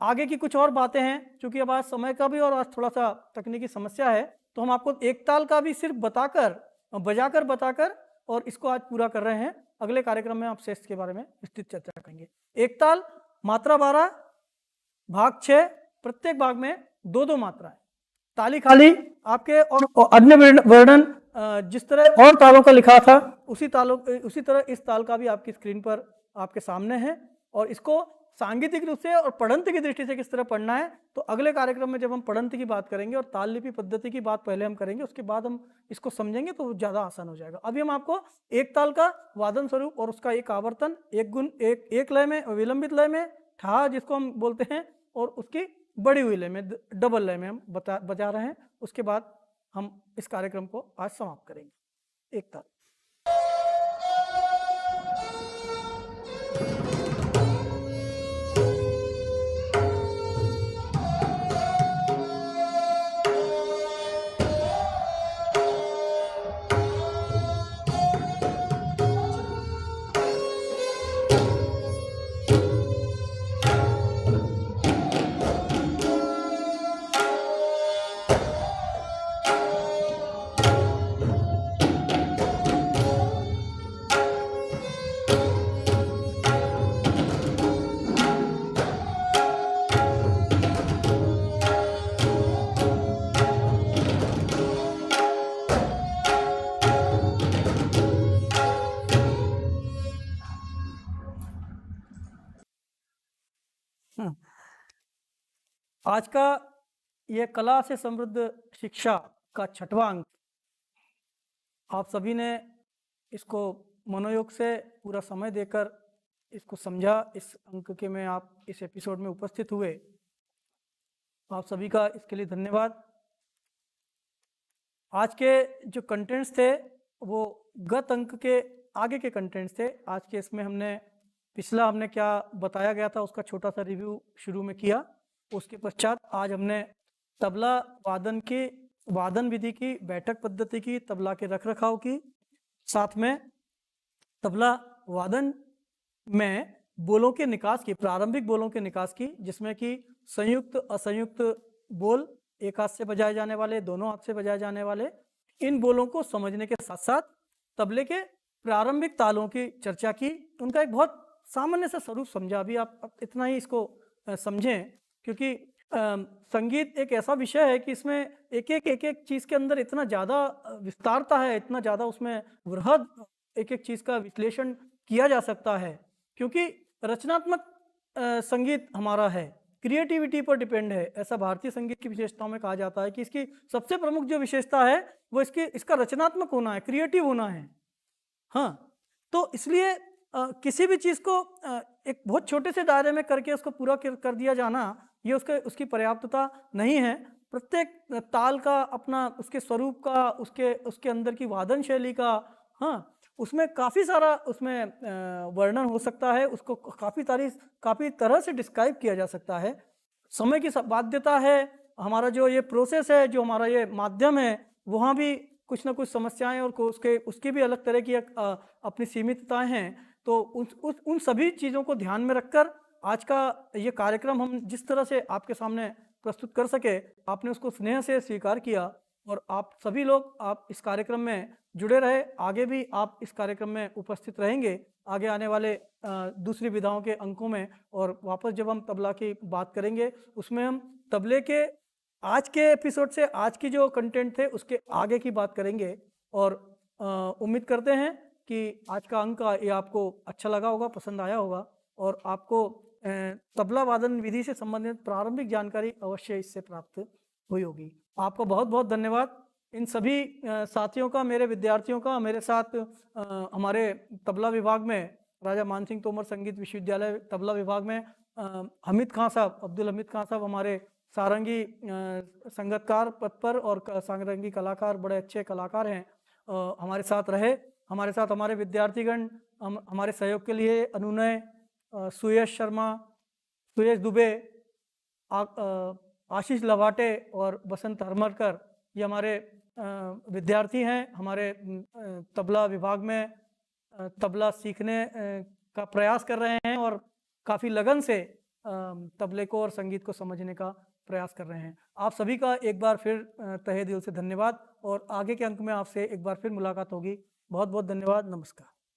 आगे की कुछ और बातें हैं, क्योंकि अब आज समय का भी और आज थोड़ा सा तकनीकी समस्या है, तो हम आपको एक ताल का भी सिर्फ बजाकर बताकर और इसको आज पूरा कर रहे हैं। अगले कार्यक्रम में आपसे इसके बारे में विस्तृत चर्चा करेंगे। एक ताल मात्रा 12 भाग 6, प्रत्येक भाग में 2-2 मात्राएं, ताली खाली आपके और अन्य वर्णन जिस तरह और तालों का लिखा था उसी तरह इस ताल का भी आपकी स्क्रीन पर आपके सामने है। और इसको सांगीतिक रूप से और पढ़ंत की दृष्टि से किस तरह पढ़ना है, तो अगले कार्यक्रम में जब हम पढ़ंत की बात करेंगे और ताल लिपि पद्धति की बात पहले हम करेंगे, उसके बाद हम इसको समझेंगे तो ज़्यादा आसान हो जाएगा। अभी हम आपको एक ताल का वादन स्वरूप और उसका एक आवर्तन, एक गुण, एक लय में, विलंबित लय में, ठा जिसको हम बोलते हैं, और उसकी बड़ी हुई लय में, डबल लय में हम बजा रहे हैं। उसके बाद हम इस कार्यक्रम को आज समाप्त करेंगे। एक ताल। आज का ये कला से समृद्ध शिक्षा का 6वां अंक, आप सभी ने इसको मनोयोग से पूरा समय देकर इसको समझा। इस अंक के में आप इस एपिसोड में उपस्थित हुए, आप सभी का इसके लिए धन्यवाद। आज के जो कंटेंट्स थे वो गत अंक के आगे के कंटेंट्स थे। आज के इसमें हमने क्या बताया गया था उसका छोटा सा रिव्यू शुरू में किया। उसके पश्चात आज हमने तबला वादन की वादन विधि की, बैठक पद्धति की, तबला के रखरखाव की, साथ में तबला वादन में बोलों के निकास की, प्रारंभिक बोलों के निकास की, जिसमें कि संयुक्त असंयुक्त बोल, एक हाथ से बजाए जाने वाले, दोनों हाथ से बजाए जाने वाले, इन बोलों को समझने के साथ साथ तबले के प्रारंभिक तालों की चर्चा की। उनका एक बहुत सामान्य सा स्वरूप समझा। अभी आप इतना ही इसको समझें, क्योंकि संगीत एक ऐसा विषय है कि इसमें एक एक चीज़ के अंदर इतना ज़्यादा विस्तारता है, इतना ज़्यादा उसमें वृहद एक चीज़ का विश्लेषण किया जा सकता है, क्योंकि रचनात्मक संगीत हमारा है, क्रिएटिविटी पर डिपेंड है। ऐसा भारतीय संगीत की विशेषताओं में कहा जाता है कि इसकी सबसे प्रमुख जो विशेषता है वो इसका रचनात्मक होना है, क्रिएटिव होना है। हाँ, तो इसलिए किसी भी चीज़ को एक बहुत छोटे से दायरे में करके उसको पूरा कर दिया जाना, ये उसकी पर्याप्तता नहीं है। प्रत्येक ताल का अपना उसके स्वरूप का, उसके अंदर की वादन शैली का, हाँ, उसमें काफ़ी सारा उसमें वर्णन हो सकता है, उसको काफ़ी तरह से डिस्क्राइब किया जा सकता है। समय की बाध्यता है, हमारा जो ये प्रोसेस है, जो हमारा ये माध्यम है, वहाँ भी कुछ ना कुछ समस्याएं और उसकी भी अलग तरह की अपनी सीमितताएं हैं। तो उन सभी चीज़ों को ध्यान में रखकर आज का ये कार्यक्रम हम जिस तरह से आपके सामने प्रस्तुत कर सके, आपने उसको स्नेह से स्वीकार किया और आप सभी लोग आप इस कार्यक्रम में जुड़े रहे। आगे भी आप इस कार्यक्रम में उपस्थित रहेंगे आगे आने वाले दूसरी विधाओं के अंकों में, और वापस जब हम तबला की बात करेंगे उसमें हम तबले के आज के एपिसोड से आज की जो कंटेंट थे उसके आगे की बात करेंगे। और उम्मीद करते हैं कि आज का अंक ये आपको अच्छा लगा होगा, पसंद आया होगा, और आपको तबला वादन विधि से संबंधित प्रारंभिक जानकारी अवश्य इससे प्राप्त हुई होगी। आपको बहुत बहुत धन्यवाद। इन सभी साथियों का, मेरे विद्यार्थियों का, मेरे साथ हमारे तबला विभाग में राजा मानसिंह तोमर संगीत विश्वविद्यालय तबला विभाग में हमीद खां साहब, अब्दुल हमीद खां साहब हमारे सारंगी संगतकार पद पर और सारंगी कलाकार, बड़े अच्छे कलाकार हैं, हमारे साथ रहे। हमारे साथ हमारे विद्यार्थीगण हमारे सहयोग के लिए अनुनय, सुयश शर्मा, सुयश दुबे, आशीष लवाटे और बसंत हरमरकर, ये हमारे विद्यार्थी हैं। हमारे तबला विभाग में तबला सीखने का प्रयास कर रहे हैं और काफ़ी लगन से तबले को और संगीत को समझने का प्रयास कर रहे हैं। आप सभी का एक बार फिर तहे दिल से धन्यवाद, और आगे के अंक में आपसे एक बार फिर मुलाकात होगी। बहुत बहुत धन्यवाद। नमस्कार।